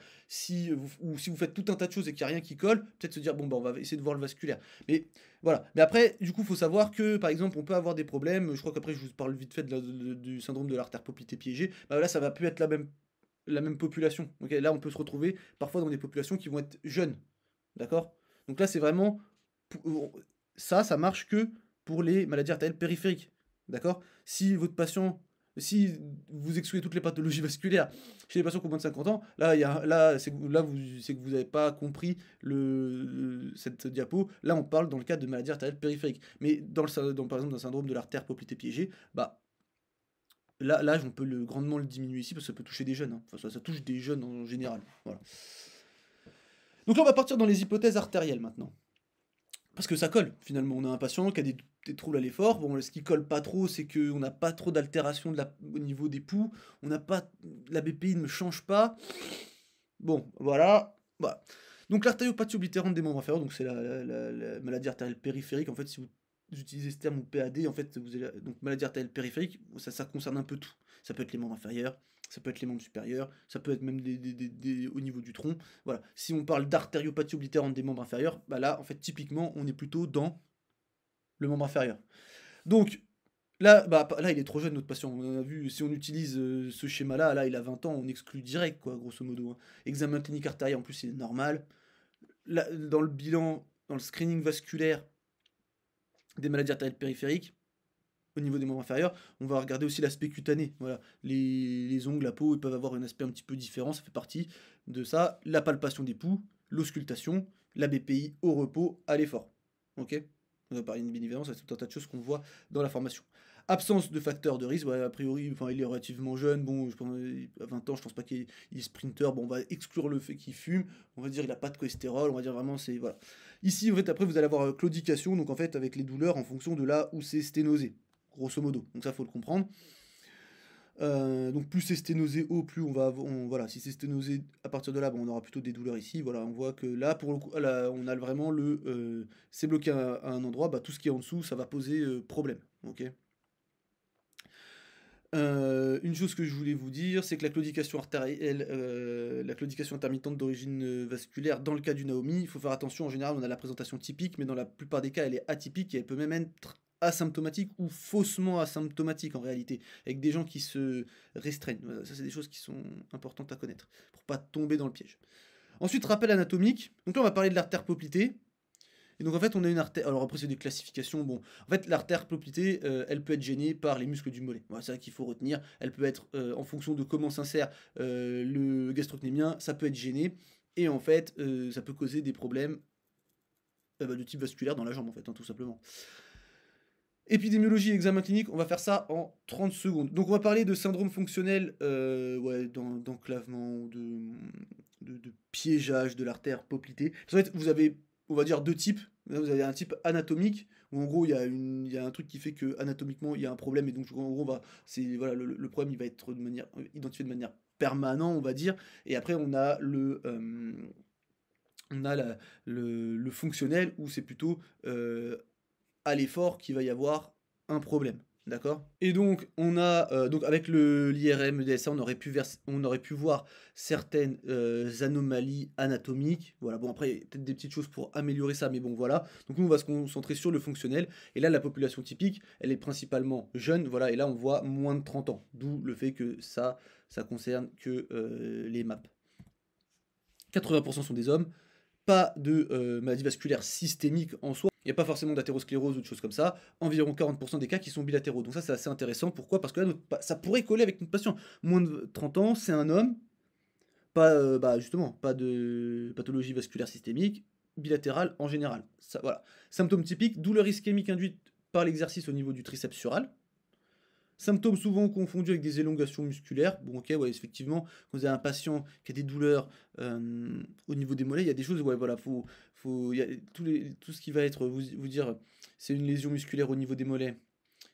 A: Ou si vous faites tout un tas de choses et qu'il n'y a rien qui colle, peut-être se dire, bon, bah, on va essayer de voir le vasculaire. Mais voilà. Mais après, du coup, il faut savoir que, par exemple, on peut avoir des problèmes. Je crois qu'après, je vous parle vite fait du syndrome de l'artère poplitée piégée. Bah, là, ça va plus être la même population. Okay, là, on peut se retrouver parfois dans des populations qui vont être jeunes. D'accord? Donc là, c'est vraiment. Ça marche que pour les maladies artérielles périphériques. D'accord? Si votre patient. Si vous excluez toutes les pathologies vasculaires chez les patients qui ont moins de 50 ans, c'est que vous n'avez pas compris cette diapo. Là, on parle dans le cadre de maladies artérielles périphériques. Mais par exemple, dans le syndrome de l'artère poplitée piégée, bah, l'âge, on peut grandement le diminuer ici parce que ça peut toucher des jeunes, hein. Enfin, ça touche des jeunes en général. Voilà. Donc là, on va partir dans les hypothèses artérielles maintenant. Parce que ça colle, finalement. On a un patient qui a des troubles à l'effort. Bon, ce qui colle pas trop, c'est qu'on n'a pas trop d'altération au niveau des pouls. On n'a pas. La BPI ne change pas. Bon, voilà. Voilà. Donc l'artériopathie oblitérante des membres inférieurs, donc c'est la maladie artérielle périphérique. En fait, si vous utilisez ce terme ou PAD, en fait, vous avez, donc maladie artérielle périphérique, ça concerne un peu tout. Ça peut être les membres inférieurs, ça peut être les membres supérieurs, ça peut être même au niveau du tronc. Voilà. Si on parle d'artériopathie oblitérante des membres inférieurs, bah là, en fait, typiquement, on est plutôt dans le membre inférieur. Donc, là, là, il est trop jeune, notre patient. On a vu, si on utilise ce schéma-là, là, il a 20 ans, on exclut direct, quoi, grosso modo, hein. Examen clinique artérien, en plus, il est normal. Là, dans le bilan, dans le screening vasculaire des maladies artérielles périphériques, au niveau des membres inférieurs, on va regarder aussi l'aspect cutané. Voilà. Les ongles, la peau, ils peuvent avoir un aspect un petit peu différent, ça fait partie de ça. La palpation des poux, l'auscultation, la BPI au repos, à l'effort. Ok. On va parler de bien évidemment, c'est tout un tas de choses qu'on voit dans la formation. Absence de facteurs de risque, ouais, a priori, enfin, il est relativement jeune, bon, je pense, à 20 ans, je pense pas qu'il est sprinter, bon, on va exclure le fait qu'il fume, on va dire il a pas de cholestérol, on va dire vraiment, c'est, voilà. Ici, en fait, après, vous allez avoir claudication, donc en fait, avec les douleurs en fonction de là où c'est sténosé, grosso modo, donc ça, faut le comprendre. Donc plus c'est sténosé haut, plus on va voilà, si c'est sténosé à partir de là, bon, on aura plutôt des douleurs ici. Voilà, on voit que là, pour le coup, là, on a vraiment c'est bloqué à un endroit, bah, tout ce qui est en dessous, ça va poser problème. Ok. Une chose que je voulais vous dire, c'est que la claudication artérielle, la claudication intermittente d'origine vasculaire, dans le cas du Naomi, il faut faire attention. En général, on a la présentation typique, mais dans la plupart des cas, elle est atypique et elle peut même être asymptomatique ou faussement asymptomatique en réalité, avec des gens qui se restreignent. Voilà, ça, c'est des choses qui sont importantes à connaître pour pas tomber dans le piège. Ensuite, rappel anatomique. Donc là, on va parler de l'artère poplitée. Et donc en fait, on a une artère. Alors après, c'est des classifications. Bon, en fait, l'artère poplitée, elle peut être gênée par les muscles du mollet. Voilà, c'est ça qu'il faut retenir. Elle peut être, en fonction de comment s'insère le gastrocnémien, ça peut être gêné. Et en fait, ça peut causer des problèmes de type vasculaire dans la jambe, en fait, hein, tout simplement. Épidémiologie et examen clinique, on va faire ça en 30 secondes. Donc on va parler de syndrome fonctionnel ouais, d'enclavement ou de piégeage de l'artère poplitée. En fait, vous avez, on va dire, deux types. Vous avez un type anatomique, où en gros, il y a un truc qui fait que anatomiquement, il y a un problème, et donc en gros, voilà, le problème, il va être identifié de manière permanente, on va dire. Et après, on a le fonctionnel, où c'est plutôt à l'effort qu'il va y avoir un problème. D'accord. Et donc, on a, donc avec l'IRM EDSA, on aurait pu voir certaines anomalies anatomiques. Voilà, bon, après, peut-être des petites choses pour améliorer ça, mais bon, voilà. Donc, nous, on va se concentrer sur le fonctionnel. Et là, la population typique, elle est principalement jeune. Voilà, et là, on voit moins de 30 ans. D'où le fait que ça concerne que les MAP. 80% sont des hommes. Pas de maladie vasculaire systémique en soi. Il n'y a pas forcément d'athérosclérose ou de choses comme ça. Environ 40% des cas qui sont bilatéraux. Donc ça, c'est assez intéressant. Pourquoi? Parce que là, ça pourrait coller avec notre patient. Moins de 30 ans, c'est un homme. Pas, justement, pas de pathologie vasculaire systémique. Bilatérale en général. Ça, voilà. Symptômes typiques, douleur ischémique induite par l'exercice au niveau du triceps sural. Symptômes souvent confondus avec des élongations musculaires. Bon, ok, ouais, effectivement, quand vous avez un patient qui a des douleurs au niveau des mollets, il y a des choses, ouais, voilà, il y a tout ce qui va être, vous dire, c'est une lésion musculaire au niveau des mollets,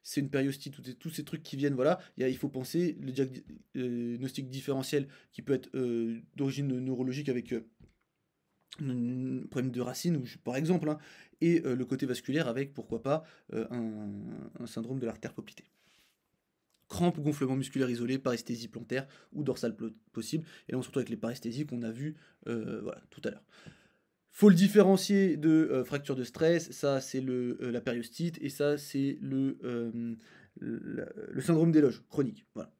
A: c'est une périostite, tous ces trucs qui viennent, voilà, il faut penser le diagnostic différentiel qui peut être d'origine neurologique avec un problème de racine, par exemple, hein, et le côté vasculaire avec, pourquoi pas, un syndrome de l'artère poplitée. Crampes, gonflement musculaire isolé, paresthésie plantaire ou dorsale possible. Et là, on se retrouve avec les paresthésies qu'on a vues voilà, tout à l'heure. Faut le différencier de fracture de stress. Ça, c'est la périostite. Et ça, c'est le syndrome d'éloge chronique. Voilà.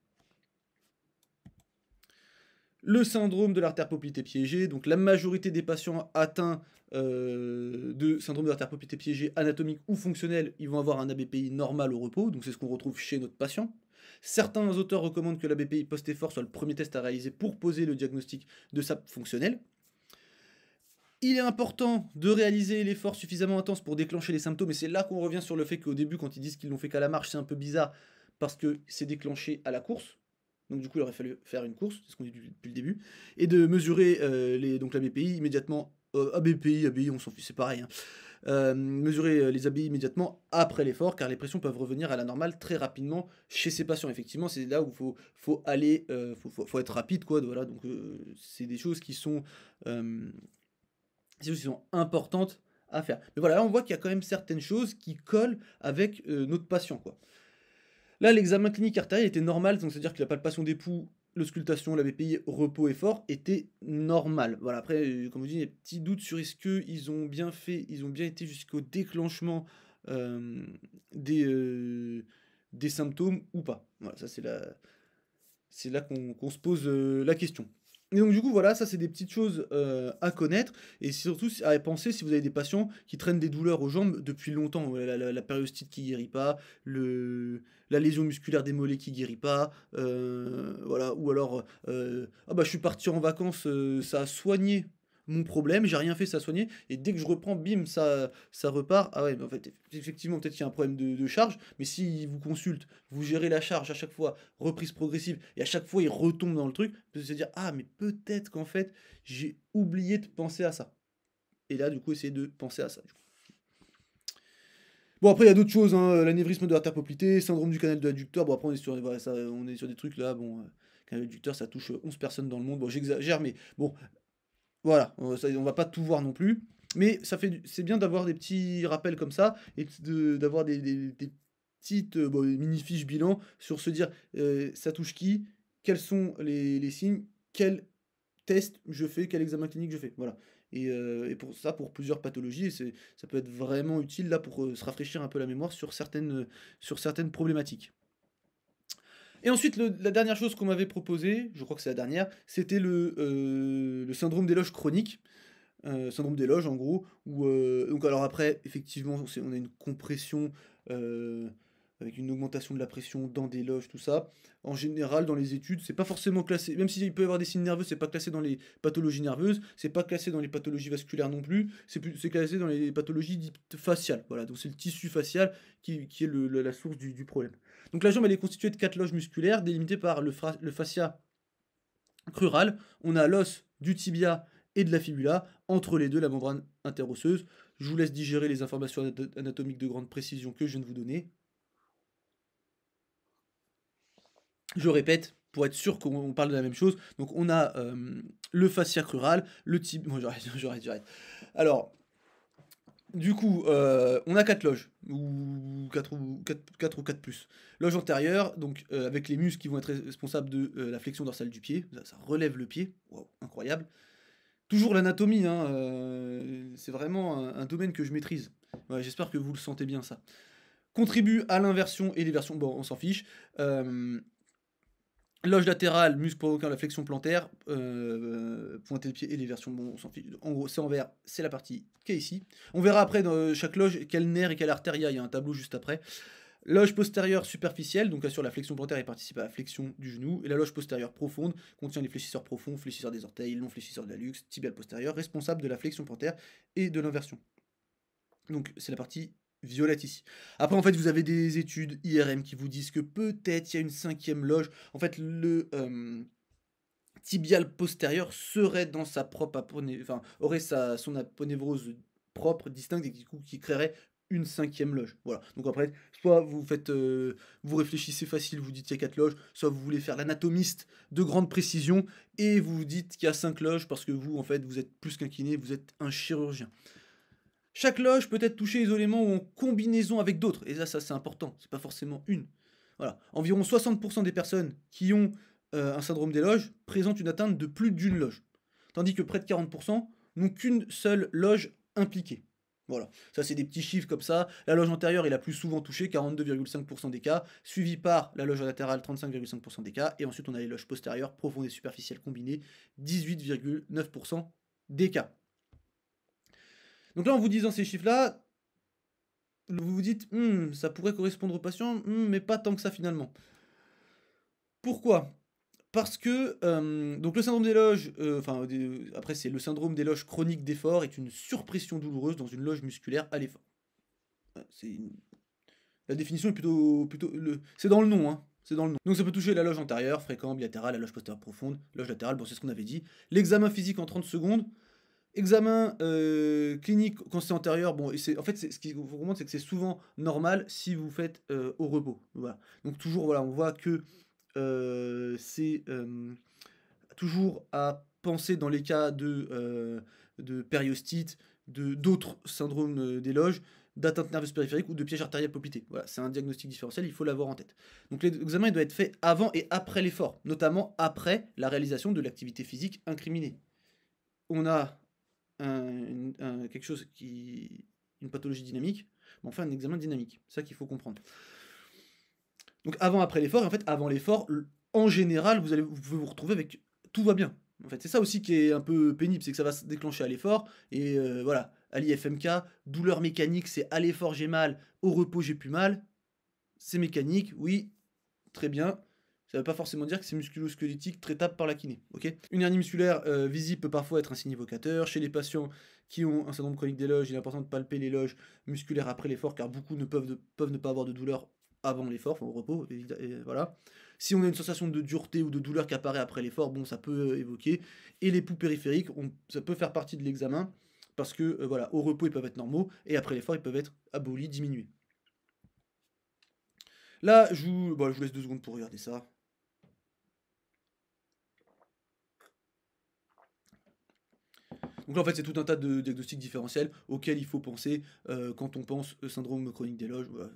A: Le syndrome de l'artère poplitée piégée. Donc, la majorité des patients atteints de syndrome de l'artère poplitée piégée anatomique ou fonctionnel, ils vont avoir un ABPI normal au repos. Donc, c'est ce qu'on retrouve chez notre patient. Certains auteurs recommandent que la BPI post-effort soit le premier test à réaliser pour poser le diagnostic de SAP fonctionnel. Il est important de réaliser l'effort suffisamment intense pour déclencher les symptômes, et c'est là qu'on revient sur le fait qu'au début, quand ils disent qu'ils l'ont fait qu'à la marche, c'est un peu bizarre, parce que c'est déclenché à la course. Donc du coup, il aurait fallu faire une course, c'est ce qu'on dit depuis le début, et de mesurer donc la BPI immédiatement ABI, on s'en fiche, c'est pareil, hein. Mesurer les ABI immédiatement après l'effort, car les pressions peuvent revenir à la normale très rapidement chez ces patients. Effectivement, c'est là où faut aller, faut être rapide, quoi. Voilà, donc c'est des choses qui sont, des choses qui sont importantes à faire. Mais voilà, là, on voit qu'il y a quand même certaines choses qui collent avec notre patient, quoi. Là, l'examen clinique artériel était normal, donc c'est-à-dire que la palpation d'époux, l'auscultation, la BPI, repos, effort était normal. Voilà, après, comme je vous dis, il y a des petits doutes sur est-ce qu'ils ont bien fait, ils ont bien été jusqu'au déclenchement euh, des, euh, des symptômes ou pas. Voilà, ça c'est là qu'on se pose la question. Et donc du coup voilà, ça c'est des petites choses à connaître et surtout à penser si vous avez des patients qui traînent des douleurs aux jambes depuis longtemps, la périostite qui guérit pas, la lésion musculaire des mollets qui guérit pas, voilà, ou alors ah bah je suis parti en vacances, ça a soigné mon problème, j'ai rien fait, ça a soigné, et dès que je reprends, bim, ça repart. Ah ouais, mais en fait, effectivement, peut-être qu'il y a un problème de charge, mais si vous consulte, vous gérez la charge à chaque fois, reprise progressive, et à chaque fois il retombe dans le truc, vous allez se dire, ah mais peut-être qu'en fait j'ai oublié de penser à ça. Et là du coup essayez de penser à ça. Du coup. Bon après il y a d'autres choses, hein, l'anévrisme de l'artère-poplitée, syndrome du canal de l'adducteur, bon après on est sur, voilà, ça, on est sur des trucs là, bon, canal de l'adducteur ça touche 11 personnes dans le monde, bon j'exagère mais bon, voilà, on va pas tout voir non plus. Mais c'est bien d'avoir des petits rappels comme ça et d'avoir des petites bon, des mini-fiches bilan sur se dire ça touche qui, quels sont les signes, quel test je fais, quel examen clinique je fais. Voilà. Et pour ça, pour plusieurs pathologies, ça peut être vraiment utile là pour se rafraîchir un peu la mémoire sur certaines problématiques. Et ensuite, la dernière chose qu'on m'avait proposé, je crois que c'est la dernière, c'était le syndrome des loges chroniques. Syndrome des loges en gros, où, donc alors après, effectivement, on a une compression avec une augmentation de la pression dans des loges, tout ça. En général, dans les études, c'est pas forcément classé, même s'il peut y avoir des signes nerveux, c'est pas classé dans les pathologies nerveuses, c'est pas classé dans les pathologies vasculaires non plus, c'est classé dans les pathologies dites faciales. Voilà, donc c'est le tissu facial qui est la source du problème. Donc la jambe, elle est constituée de 4 loges musculaires délimitées par le fascia crural. On a l'os du tibia et de la fibula, entre les deux la membrane interosseuse. Je vous laisse digérer les informations anatomiques de grande précision que je viens de vous donner. Je répète, pour être sûr qu'on parle de la même chose, donc on a le fascia crural, le tibia... Bon, j'arrête. Alors, du coup, on a 4 loges, ou 4 ou 4 plus. Loge antérieure, donc avec les muscles qui vont être responsables de la flexion dorsale du pied, ça relève le pied, wow, incroyable. Toujours l'anatomie, hein, c'est vraiment un domaine que je maîtrise. Ouais, j'espère que vous le sentez bien ça. Contribue à l'inversion et l'éversion, bon on s'en fiche. Loge latérale, muscle provoquant la flexion plantaire, pointer le pied et l'éversion, bon on s'en fiche. En gros c'est en vert, c'est la partie qui est ici. On verra après dans chaque loge quel nerf et quelle artère il y a un tableau juste après. Loge postérieure superficielle, donc assure la flexion plantaire et participe à la flexion du genou. Et la loge postérieure profonde contient les fléchisseurs profonds, fléchisseurs des orteils, long fléchisseur de la luxe, tibial postérieur, responsable de la flexion plantaire et de l'inversion. Donc c'est la partie violette ici. Après en fait vous avez des études IRM qui vous disent que peut-être il y a une 5e loge. En fait le tibial postérieur serait dans sa propre enfin aurait son aponévrose propre, distincte et qui créerait une 5e loge. Voilà. Donc après, soit vous faites, vous réfléchissez facile, vous dites qu'il y a 4 loges, soit vous voulez faire l'anatomiste de grande précision et vous vous dites qu'il y a 5 loges parce que vous, en fait, vous êtes plus qu'un kiné, vous êtes un chirurgien. Chaque loge peut être touchée isolément ou en combinaison avec d'autres. Et ça c'est important. C'est pas forcément une. Voilà. Environ 60% des personnes qui ont un syndrome des loges présentent une atteinte de plus d'une loge. Tandis que près de 40% n'ont qu'une seule loge impliquée. Voilà, ça c'est des petits chiffres comme ça. La loge antérieure est la plus souvent touchée, 42,5% des cas, suivi par la loge latérale, 35,5% des cas, et ensuite on a les loges postérieures, profondes et superficielles combinées, 18,9% des cas. Donc là, en vous disant ces chiffres-là, vous vous dites, ça pourrait correspondre au patient, mais pas tant que ça finalement. Pourquoi? Parce que donc le syndrome des loges, après c'est le syndrome des loges chroniques d'effort est une surpression douloureuse dans une loge musculaire à l'effort. La définition est c'est dans le nom, hein. C'est dans le nom. Donc ça peut toucher la loge antérieure, fréquent, bilatérale, la loge postérieure profonde, loge latérale, bon c'est ce qu'on avait dit. L'examen physique en 30 secondes, Examen clinique quand c'est antérieur, bon, en fait, ce qu'il faut comprendre, c'est que c'est souvent normal si vous faites au repos. Voilà. Donc toujours, voilà, on voit que c'est toujours à penser dans les cas de périostite, d'autres syndromes des loges, d'atteinte nerveuse périphérique ou de piège artériel poplité. Voilà, c'est un diagnostic différentiel, il faut l'avoir en tête. Donc l'examen doit être fait avant et après l'effort, notamment après la réalisation de l'activité physique incriminée. On a quelque chose qui... une pathologie dynamique, mais on fait un examen dynamique. C'est ça qu'il faut comprendre. Donc avant, après l'effort, et en fait, avant l'effort, en général, vous pouvez vous retrouver avec tout va bien. En fait, c'est ça aussi qui est un peu pénible, c'est que ça va se déclencher à l'effort, et voilà, à l'IFMK, douleur mécanique, c'est à l'effort j'ai mal, au repos j'ai plus mal, c'est mécanique, oui, très bien. Ça ne veut pas forcément dire que c'est musculo-squelettique traitable par la kiné. Ok. Une hernie musculaire visible peut parfois être un signe évocateur. Chez les patients qui ont un syndrome chronique des loges, il est important de palper les loges musculaires après l'effort, car beaucoup peuvent ne pas avoir de douleur avant l'effort, enfin au repos, et voilà. Si on a une sensation de dureté ou de douleur qui apparaît après l'effort, bon, ça peut évoquer. Et les poux périphériques, ça peut faire partie de l'examen, parce que voilà, au repos ils peuvent être normaux, et après l'effort ils peuvent être abolis, diminués. Là, je vous laisse 2 secondes pour regarder ça. Donc là, en fait, c'est tout un tas de diagnostics différentiels auxquels il faut penser quand on pense syndrome chronique des loges. Voilà.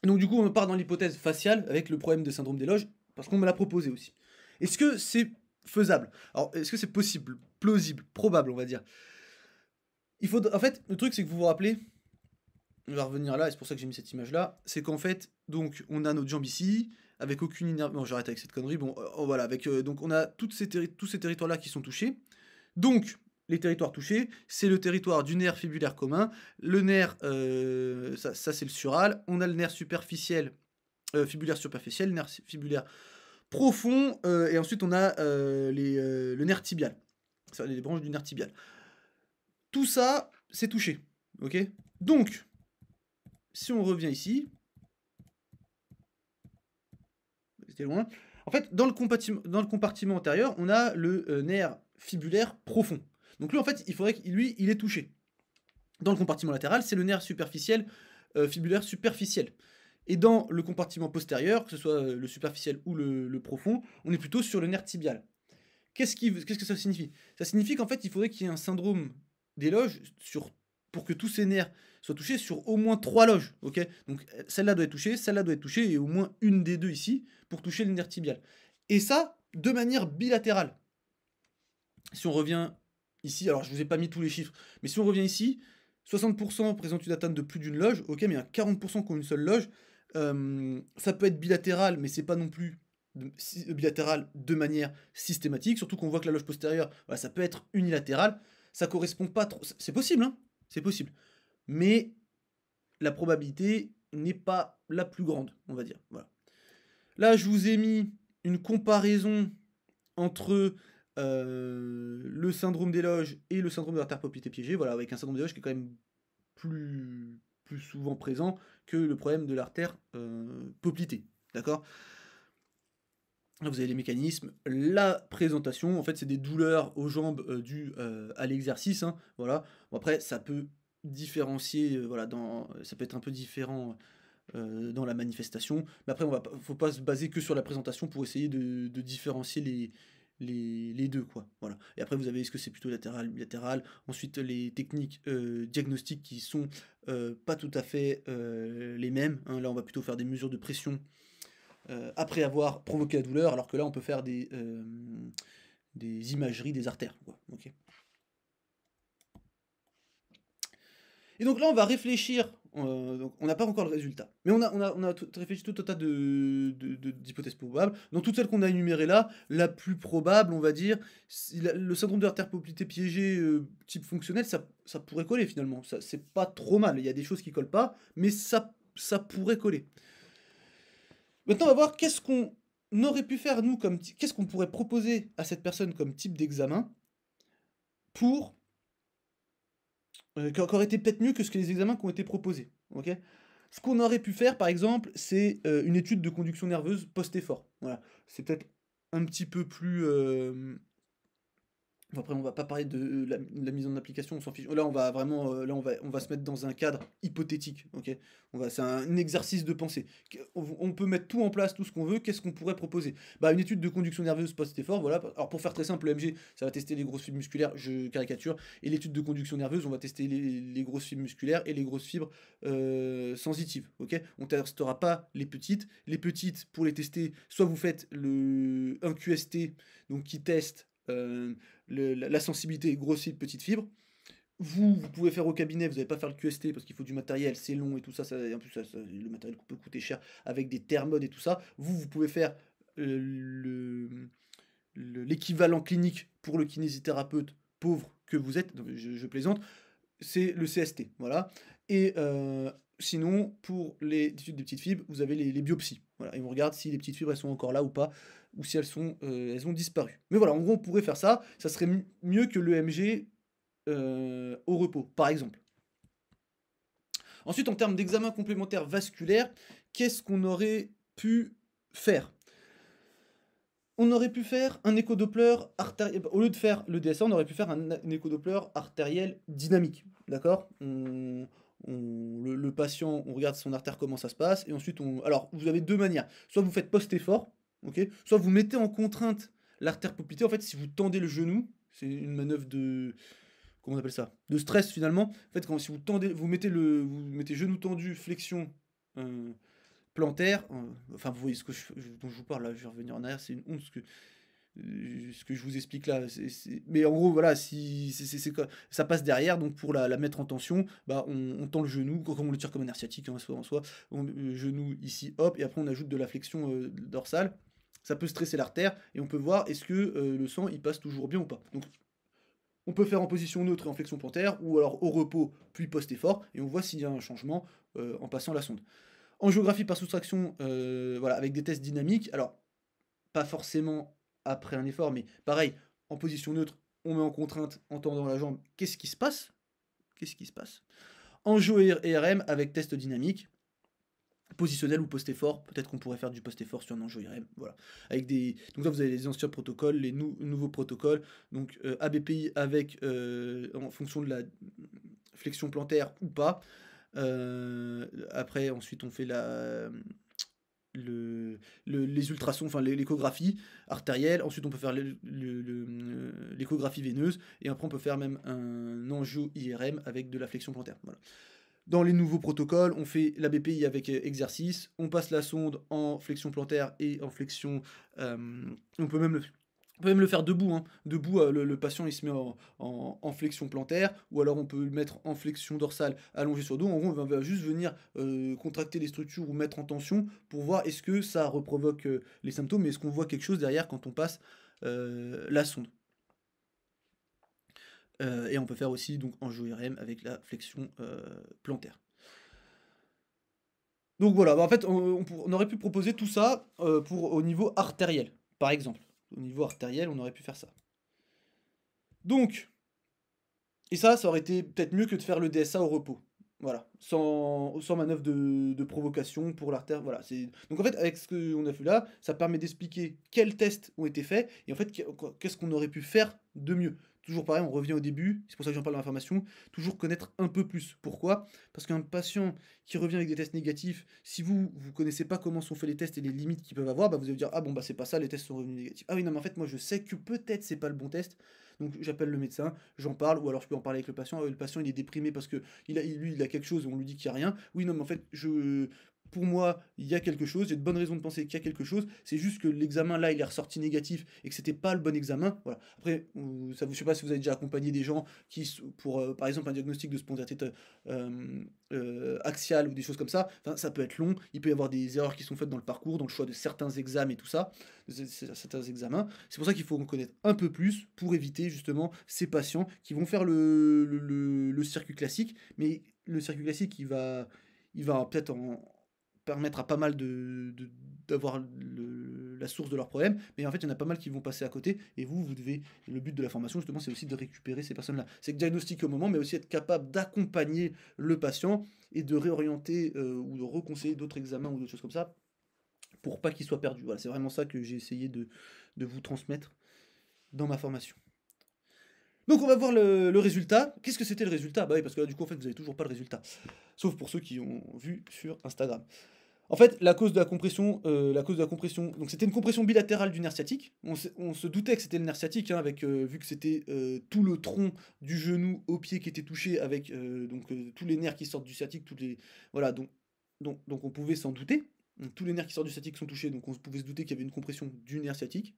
A: Donc du coup, on part dans l'hypothèse faciale avec le problème de syndrome des loges, parce qu'on me l'a proposé aussi. Est-ce que c'est faisable? Alors, est-ce que c'est possible, plausible, probable, on va dire? En fait, le truc, c'est que vous vous rappelez, on va revenir là, et c'est pour ça que j'ai mis cette image-là, c'est qu'en fait, donc, on a notre jambe ici, avec aucune innervation... Bon, j'arrête avec cette connerie, bon, voilà, avec... donc, on a tous ces territoires-là qui sont touchés. Donc, les territoires touchés, c'est le territoire du nerf fibulaire commun, le nerf, ça c'est le sural, on a le nerf superficiel, fibulaire superficiel, le nerf fibulaire profond, et ensuite on a le nerf tibial, ça, les branches du nerf tibial. Tout ça, c'est touché, ok? Donc, si on revient ici, c'était loin, en fait, dans le compartiment antérieur, on a le nerf fibulaire profond. Donc lui, en fait, il faudrait qu'il lui, il est touché. Dans le compartiment latéral, c'est le nerf superficiel, fibulaire superficiel. Et dans le compartiment postérieur, que ce soit le superficiel ou le profond, on est plutôt sur le nerf tibial. Qu'est-ce que ça signifie? Ça signifie qu'en fait, il faudrait qu'il y ait un syndrome des loges pour que tous ces nerfs soient touchés sur au moins 3 loges. Ok. Donc celle-là doit être touchée, et au moins une des deux ici pour toucher le nerf tibial. Et ça, de manière bilatérale. Si on revient ici, alors je vous ai pas mis tous les chiffres, mais si on revient ici, 60% présentent une atteinte de plus d'une loge, ok, mais il y a 40% qui ont une seule loge. Ça peut être bilatéral, mais c'est pas non plus bilatéral de manière systématique, surtout qu'on voit que la loge postérieure, voilà, ça peut être unilatéral, ça correspond pas trop... C'est possible, hein, c'est possible. Mais la probabilité n'est pas la plus grande, on va dire. Voilà. Là, je vous ai mis une comparaison entre le syndrome des loges et le syndrome de l'artère poplitée piégée, voilà, avec un syndrome des loges qui est quand même plus souvent présent que le problème de l'artère poplitée, d'accord? Là, vous avez les mécanismes, la présentation, en fait, c'est des douleurs aux jambes dues à l'exercice, hein, voilà. Bon, après, ça peut différencier, voilà, ça peut être un peu différent dans la manifestation, mais après, faut pas se baser que sur la présentation pour essayer de différencier les deux, quoi. Voilà. Et après, vous avez est-ce que c'est plutôt latéral, bilatéral. Ensuite, les techniques diagnostiques qui sont pas tout à fait les mêmes, hein. Là, on va plutôt faire des mesures de pression après avoir provoqué la douleur, alors que là, on peut faire des imageries des artères, quoi. Okay. Et donc là, on va réfléchir. Donc on n'a pas encore le résultat. Mais on a réfléchi tout un tas d'hypothèses probables. Dans toutes celles qu'on a énumérées là, la plus probable, on va dire, le syndrome de l'artère poplitée piégée type fonctionnel, ça pourrait coller finalement. C'est pas trop mal. Il y a des choses qui collent pas, mais ça pourrait coller. Maintenant, on va voir qu'est-ce qu'on aurait pu faire, nous, qu'est-ce qu'on pourrait proposer à cette personne comme type d'examen pour qui aurait été peut-être mieux que les examens qui ont été proposés. Okay, ce qu'on aurait pu faire, par exemple, c'est une étude de conduction nerveuse post-effort. Voilà. C'est peut-être un petit peu plus Enfin, après, on va pas parler de la mise en application, on s'en fiche. Là, on va vraiment, là, on va se mettre dans un cadre hypothétique, ok? C'est un exercice de pensée. On peut mettre tout en place, tout ce qu'on veut. Qu'est-ce qu'on pourrait proposer? Bah, une étude de conduction nerveuse post-effort, voilà. Alors, pour faire très simple, le MG, ça va tester les grosses fibres musculaires, je caricature. Et l'étude de conduction nerveuse, on va tester les grosses fibres musculaires et les grosses fibres sensitives, ok? On ne testera pas les petites. Les petites, pour les tester, soit vous faites un QST, donc qui teste la sensibilité grosse fibre, petite fibre. Vous pouvez faire au cabinet, vous n'allez pas faire le QST parce qu'il faut du matériel, c'est long et tout ça, et en plus le matériel peut coûter cher avec des thermodes et tout ça. Vous pouvez faire l'équivalent clinique pour le kinésithérapeute pauvre que vous êtes, je plaisante, c'est le CST, voilà. Et sinon, pour les études des petites fibres, vous avez les biopsies, voilà, et on regarde si les petites fibres elles sont encore là ou pas, ou si elles ont disparu. Mais voilà, en gros, on pourrait faire ça, ça serait mieux que l'EMG au repos, par exemple. Ensuite, en termes d'examen complémentaire vasculaire, qu'est-ce qu'on aurait pu faire? On aurait pu faire un échodoppler artériel. Au lieu de faire le DSA, on aurait pu faire un échodoppler artériel dynamique. D'accord? Le patient, on regarde son artère, comment ça se passe, et ensuite Alors, vous avez deux manières. Soit vous faites post-effort, ok? Soit vous mettez en contrainte l'artère poplitée. En fait, si vous tendez le genou, c'est une manœuvre de. Comment on appelle ça? De stress finalement. En fait, si vous tendez, vous mettez genou tendu, flexion. Plantaire, enfin vous voyez dont je vous parle là, je vais revenir en arrière, c'est une honte ce que je vous explique là. Mais en gros, voilà, si ça passe derrière, donc pour la mettre en tension, bah, on tend le genou, comme on le tire comme un nerf sciatique en soi, le genou ici, hop, et après on ajoute de la flexion dorsale. Ça peut stresser l'artère, et on peut voir est-ce que le sang il passe toujours bien ou pas. Donc on peut faire en position neutre et en flexion plantaire, ou alors au repos, puis post-effort, et on voit s'il y a un changement en passant la sonde. Angiographie par soustraction, voilà, avec des tests dynamiques. Alors, pas forcément après un effort, mais pareil, en position neutre, on met en contrainte en tendant la jambe. Qu'est-ce qui se passe? Qu'est-ce qui se passe? Angio ERM avec test dynamique, positionnel ou post-effort. Peut-être qu'on pourrait faire du post-effort sur un angio ERM. Voilà. Donc là, vous avez les anciens protocoles, les nouveaux protocoles. Donc ABPI avec, en fonction de la flexion plantaire ou pas. Après, ensuite, on fait les ultrasons, enfin l'échographie artérielle. Ensuite, on peut faire l'échographie veineuse. Et après, on peut faire même un angio IRM avec de la flexion plantaire. Voilà. Dans les nouveaux protocoles, on fait la BPI avec exercice. On passe la sonde en flexion plantaire et en flexion. On peut même le faire debout, hein. Debout, le patient il se met en flexion plantaire, ou alors on peut le mettre en flexion dorsale allongé sur dos. En gros, on va juste venir contracter les structures ou mettre en tension pour voir est-ce que ça reprovoque les symptômes, et est-ce qu'on voit quelque chose derrière quand on passe la sonde. Et on peut faire aussi donc angio-IRM avec la flexion plantaire. Donc voilà, bah en fait, on aurait pu proposer tout ça au niveau artériel, par exemple. Au niveau artériel, on aurait pu faire ça. Donc, et ça aurait été peut-être mieux que de faire le DSA au repos. Voilà, sans manœuvre de provocation pour l'artère. Voilà, donc en fait, avec ce qu'on a fait là, ça permet d'expliquer quels tests ont été faits et en fait, qu'est-ce qu'on aurait pu faire de mieux. Toujours pareil, on revient au début, c'est pour ça que j'en parle dans l'information, toujours connaître un peu plus. Pourquoi? Parce qu'un patient qui revient avec des tests négatifs, si vous connaissez pas comment sont faits les tests et les limites qu'ils peuvent avoir, bah vous allez dire, ah bon, bah c'est pas ça, les tests sont revenus négatifs. Ah oui, non, mais en fait, moi je sais que peut-être c'est pas le bon test, donc j'appelle le médecin, j'en parle, ou alors je peux en parler avec le patient. Le patient il est déprimé parce que lui il a quelque chose, on lui dit qu'il n'y a rien. Oui, non, mais en fait, pour moi, il y a quelque chose, j'ai de bonnes raisons de penser qu'il y a quelque chose, c'est juste que l'examen là il est ressorti négatif et que c'était pas le bon examen. Voilà. Après, je sais pas si vous avez déjà accompagné des gens pour par exemple un diagnostic de spondylarthrite axiale ou des choses comme ça, enfin, ça peut être long, il peut y avoir des erreurs qui sont faites dans le parcours, dans le choix de certains examens et tout ça, certains examens. C'est pour ça qu'il faut en connaître un peu plus pour éviter justement ces patients qui vont faire le circuit classique, mais le circuit classique il va peut-être permettre à pas mal d'avoir la source de leur problème, mais en fait il y en a pas mal qui vont passer à côté, et vous devez, le but de la formation justement c'est aussi de récupérer ces personnes-là, c'est que diagnostiquer au moment, mais aussi être capable d'accompagner le patient et de réorienter ou de reconseiller d'autres examens ou d'autres choses comme ça, pour pas qu'il soit perdu. Voilà, c'est vraiment ça que j'ai essayé de vous transmettre dans ma formation. Donc on va voir le résultat. Qu'est-ce que c'était le résultat? Bah oui, parce que là, du coup, en fait, vous avez toujours pas le résultat. Sauf pour ceux qui ont vu sur Instagram. En fait, la cause de la compression, donc c'était une compression bilatérale du nerf sciatique. On se doutait que c'était le nerf sciatique, hein, avec, vu que c'était tout le tronc du genou au pied qui était touché, avec tous les nerfs qui sortent du sciatique, voilà, donc on pouvait s'en douter. Donc, tous les nerfs qui sortent du sciatique sont touchés, donc on pouvait se douter qu'il y avait une compression du nerf sciatique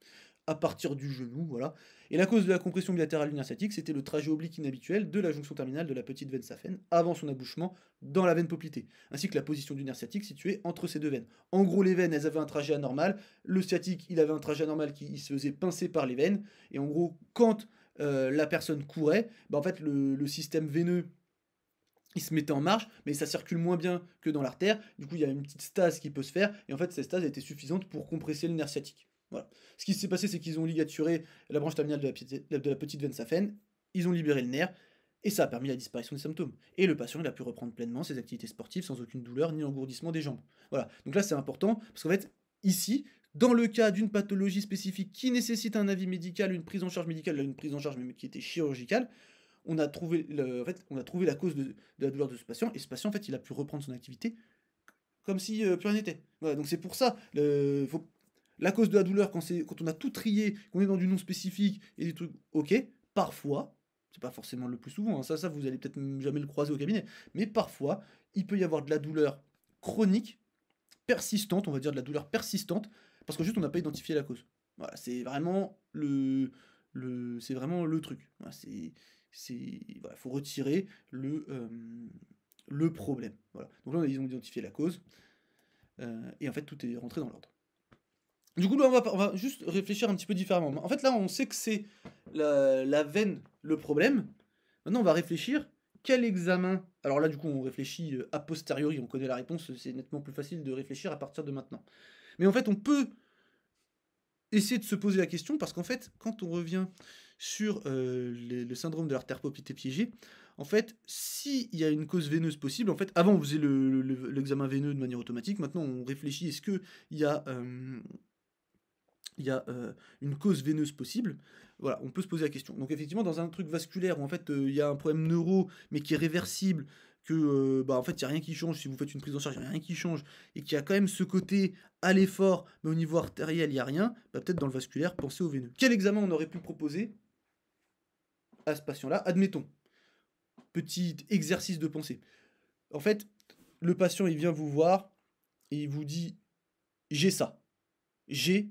A: à partir du genou, voilà. Et la cause de la compression bilatérale du nerf sciatique, c'était le trajet oblique inhabituel de la jonction terminale de la petite veine saphène avant son abouchement dans la veine poplitée, ainsi que la position du nerf sciatique située entre ces deux veines. En gros, les veines, elles avaient un trajet anormal, le sciatique, il avait un trajet anormal qui il se faisait pincer par les veines, et en gros, quand la personne courait, bah en fait, le système veineux, il se mettait en marche, mais ça circule moins bien que dans l'artère, du coup, il y a une petite stase qui peut se faire, et en fait, cette stase était suffisante pour compresser le nerf sciatique. Voilà. Ce qui s'est passé, c'est qu'ils ont ligaturé la branche terminale de la petite veine saphène, ils ont libéré le nerf, et ça a permis la disparition des symptômes. Et le patient, il a pu reprendre pleinement ses activités sportives sans aucune douleur ni engourdissement des jambes. Voilà. Donc là, c'est important, parce qu'en fait, ici, dans le cas d'une pathologie spécifique qui nécessite un avis médical, une prise en charge médicale, là, une prise en charge même qui était chirurgicale, on a trouvé la cause de la douleur de ce patient, et ce patient, en fait, il a pu reprendre son activité comme si plus rien n'était. Voilà, donc c'est pour ça, la cause de la douleur, quand on a tout trié, qu'on est dans du non spécifique et des trucs, ok, parfois, c'est pas forcément le plus souvent, hein, ça vous allez peut-être jamais le croiser au cabinet, mais parfois, il peut y avoir de la douleur chronique, persistante, on va dire de la douleur persistante, parce que juste on n'a pas identifié la cause. Voilà, c'est vraiment c'est vraiment le truc. Voilà, voilà, faut retirer le problème. Voilà. Donc là, ils ont identifié la cause, et en fait, tout est rentré dans l'ordre. Du coup, là, on va juste réfléchir un petit peu différemment. En fait, là, on sait que c'est la veine le problème. Maintenant, on va réfléchir quel examen. Alors là, du coup, on réfléchit a posteriori, on connaît la réponse, c'est nettement plus facile de réfléchir à partir de maintenant. Mais en fait, on peut essayer de se poser la question, parce qu'en fait, quand on revient sur le syndrome de l'artère poplitée piégée, en fait, s'il y a une cause veineuse possible, en fait, avant on faisait l'examen veineux de manière automatique, maintenant on réfléchit, est-ce qu'il y a une cause veineuse possible? Voilà, on peut se poser la question. Donc effectivement, dans un truc vasculaire où en fait il y a un problème neuro, mais qui est réversible, que en fait il n'y a rien qui change, si vous faites une prise en charge, il n'y a rien qui change, et qu'il y a quand même ce côté à l'effort, mais au niveau artériel, il n'y a rien, peut-être dans le vasculaire, pensez au veineux. Quel examen on aurait pu proposer à ce patient-là? Admettons, petit exercice de pensée. En fait, le patient, il vient vous voir, et il vous dit, j'ai ça. J'ai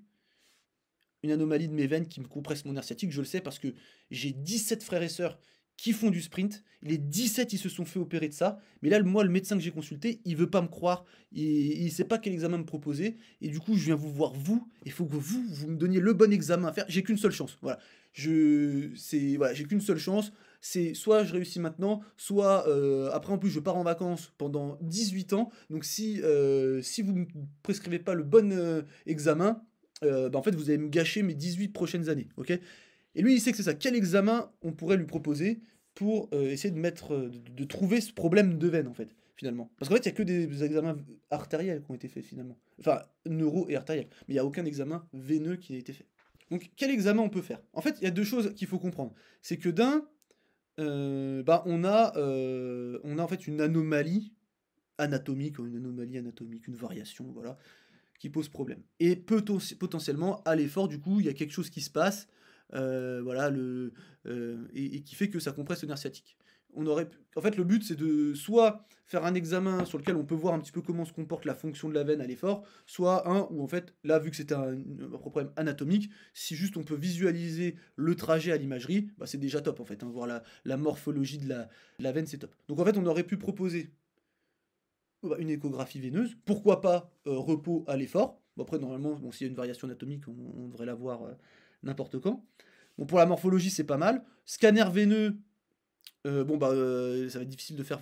A: une anomalie de mes veines qui me compresse mon nerf sciatique, je le sais parce que j'ai 17 frères et sœurs qui font du sprint, les 17 ils se sont fait opérer de ça, mais là moi le médecin que j'ai consulté, il veut pas me croire, il sait pas quel examen me proposer, et du coup je viens vous voir vous, il faut que vous me donniez le bon examen à faire, j'ai qu'une seule chance, voilà, voilà, j'ai qu'une seule chance, c'est soit je réussis maintenant, soit après en plus je pars en vacances pendant 18 ans, donc si vous me prescrivez pas le bon examen, en fait, vous allez me gâcher mes 18 prochaines années, ok? Et lui, il sait que c'est ça. Quel examen on pourrait lui proposer pour essayer de trouver ce problème de veine, en fait, finalement? Parce qu'en fait, il n'y a que des examens artériels qui ont été faits, finalement. Enfin, neuro et artériels. Mais il n'y a aucun examen veineux qui a été fait. Donc, quel examen on peut faire? En fait, il y a deux choses qu'il faut comprendre. C'est que on a en fait une anomalie anatomique, une variation, voilà, qui pose problème. Et potentiellement, à l'effort, du coup, il y a quelque chose qui se passe, voilà, et qui fait que ça compresse le nerf sciatique. En fait, le but, c'est de soit faire un examen sur lequel on peut voir un petit peu comment se comporte la fonction de la veine à l'effort, soit un où, en fait, là, vu que c'était un problème anatomique, si juste on peut visualiser le trajet à l'imagerie, bah, c'est déjà top, en fait, hein. Voir la morphologie de la veine, c'est top. Donc, en fait, on aurait pu proposer une échographie veineuse, pourquoi pas repos à l'effort. Bon, après, normalement, bon, s'il y a une variation anatomique, on devrait la voir n'importe quand. Bon, pour la morphologie, c'est pas mal. Scanner veineux, ça va être difficile de faire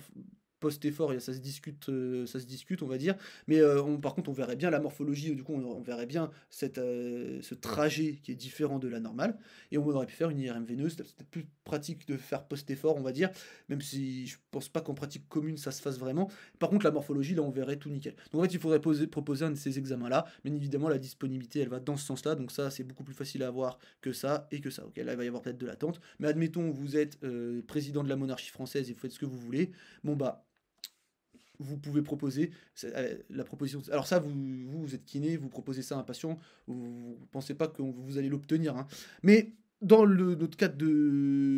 A: post-effort, et ça se discute, on va dire. Mais par contre, on verrait bien la morphologie, du coup, on verrait bien ce trajet qui est différent de la normale. Et on aurait pu faire une IRM veineuse, c'est peut-être plus pratique de faire post-effort, on va dire, même si je pense pas qu'en pratique commune ça se fasse vraiment. Par contre, la morphologie, là, on verrait tout nickel. Donc en fait, il faudrait proposer un de ces examens-là. Bien évidemment, la disponibilité, elle va dans ce sens-là, donc ça, c'est beaucoup plus facile à avoir que ça et que ça. Ok, là, il va y avoir peut-être de l'attente. Mais admettons, vous êtes président de la monarchie française et vous faites ce que vous voulez. Bon, bah, vous pouvez proposer la proposition. Alors ça, vous êtes kiné, vous proposez ça à un patient, vous ne pensez pas que vous allez l'obtenir, hein. Mais dans notre cadre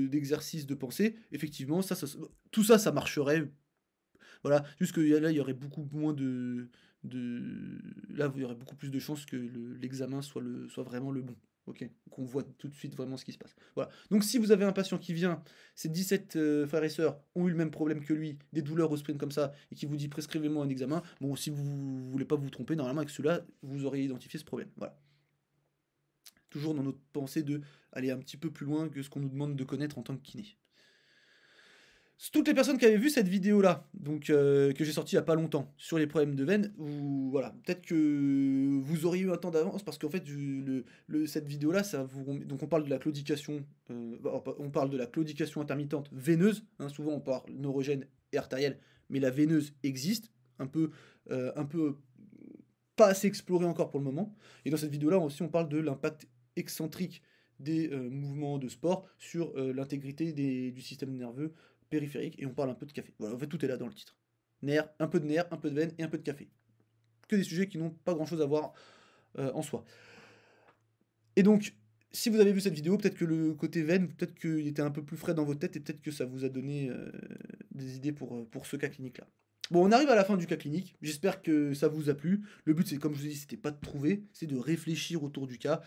A: d'exercice de pensée, effectivement, tout ça, ça marcherait. Voilà, juste que là, il y aurait beaucoup moins là, il y aurait beaucoup plus de chances que l'examen soit vraiment le bon. Ok, qu'on voit tout de suite vraiment ce qui se passe. Voilà. Donc si vous avez un patient qui vient, ses 17 frères et sœurs ont eu le même problème que lui, des douleurs au sprint comme ça, et qui vous dit prescrivez-moi un examen, bon, si vous voulez pas vous tromper, normalement avec cela, vous aurez identifié ce problème. Voilà. Toujours dans notre pensée de aller un petit peu plus loin que ce qu'on nous demande de connaître en tant que kiné. Toutes les personnes qui avaient vu cette vidéo-là, donc que j'ai sortie il n'y a pas longtemps, sur les problèmes de veine, voilà, peut-être que vous auriez eu un temps d'avance, parce qu'en fait, cette vidéo-là, donc on parle de la claudication, on parle de la claudication intermittente veineuse, hein, souvent on parle neurogène et artérielle, mais la veineuse existe, un peu pas assez explorée encore pour le moment, et dans cette vidéo-là aussi, on parle de l'impact excentrique des mouvements de sport sur l'intégrité du système nerveux périphérique, et on parle un peu de café. Voilà, en fait, tout est là dans le titre. Un peu de nerfs, un peu de veine et un peu de café. Que des sujets qui n'ont pas grand-chose à voir en soi. Et donc, si vous avez vu cette vidéo, peut-être que le côté veine, peut-être qu'il était un peu plus frais dans votre tête, et peut-être que ça vous a donné des idées pour ce cas clinique-là. Bon, on arrive à la fin du cas clinique, j'espère que ça vous a plu. Le but, c'est, comme je vous ai dit, c'était pas de trouver, c'est de réfléchir autour du cas,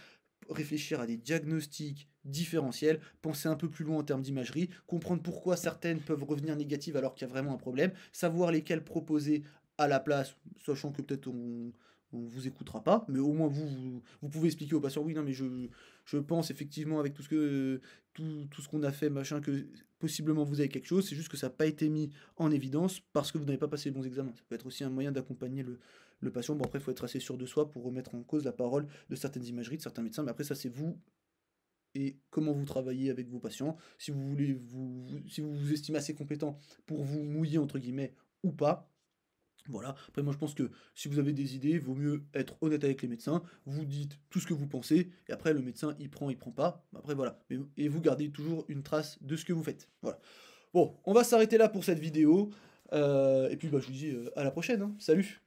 A: réfléchir à des diagnostics différentiels, penser un peu plus loin en termes d'imagerie, comprendre pourquoi certaines peuvent revenir négatives alors qu'il y a vraiment un problème, savoir lesquelles proposer à la place, sachant que peut-être on vous écoutera pas, mais au moins vous pouvez expliquer au patient, oui, non, mais je pense effectivement avec tout ce qu'on a fait, machin, que possiblement vous avez quelque chose, c'est juste que ça n'a pas été mis en évidence parce que vous n'avez pas passé les bons examens. Ça peut être aussi un moyen d'accompagner le patient. Bon, après, il faut être assez sûr de soi pour remettre en cause la parole de certaines imageries, de certains médecins, mais après, ça, c'est vous et comment vous travaillez avec vos patients. Si vous voulez si vous vous estimez assez compétent pour vous mouiller, entre guillemets, ou pas. Voilà, après moi je pense que si vous avez des idées, il vaut mieux être honnête avec les médecins, vous dites tout ce que vous pensez, et après le médecin il prend pas, après voilà, et vous gardez toujours une trace de ce que vous faites. Voilà. Bon, on va s'arrêter là pour cette vidéo, et puis bah, je vous dis à la prochaine, hein. Salut!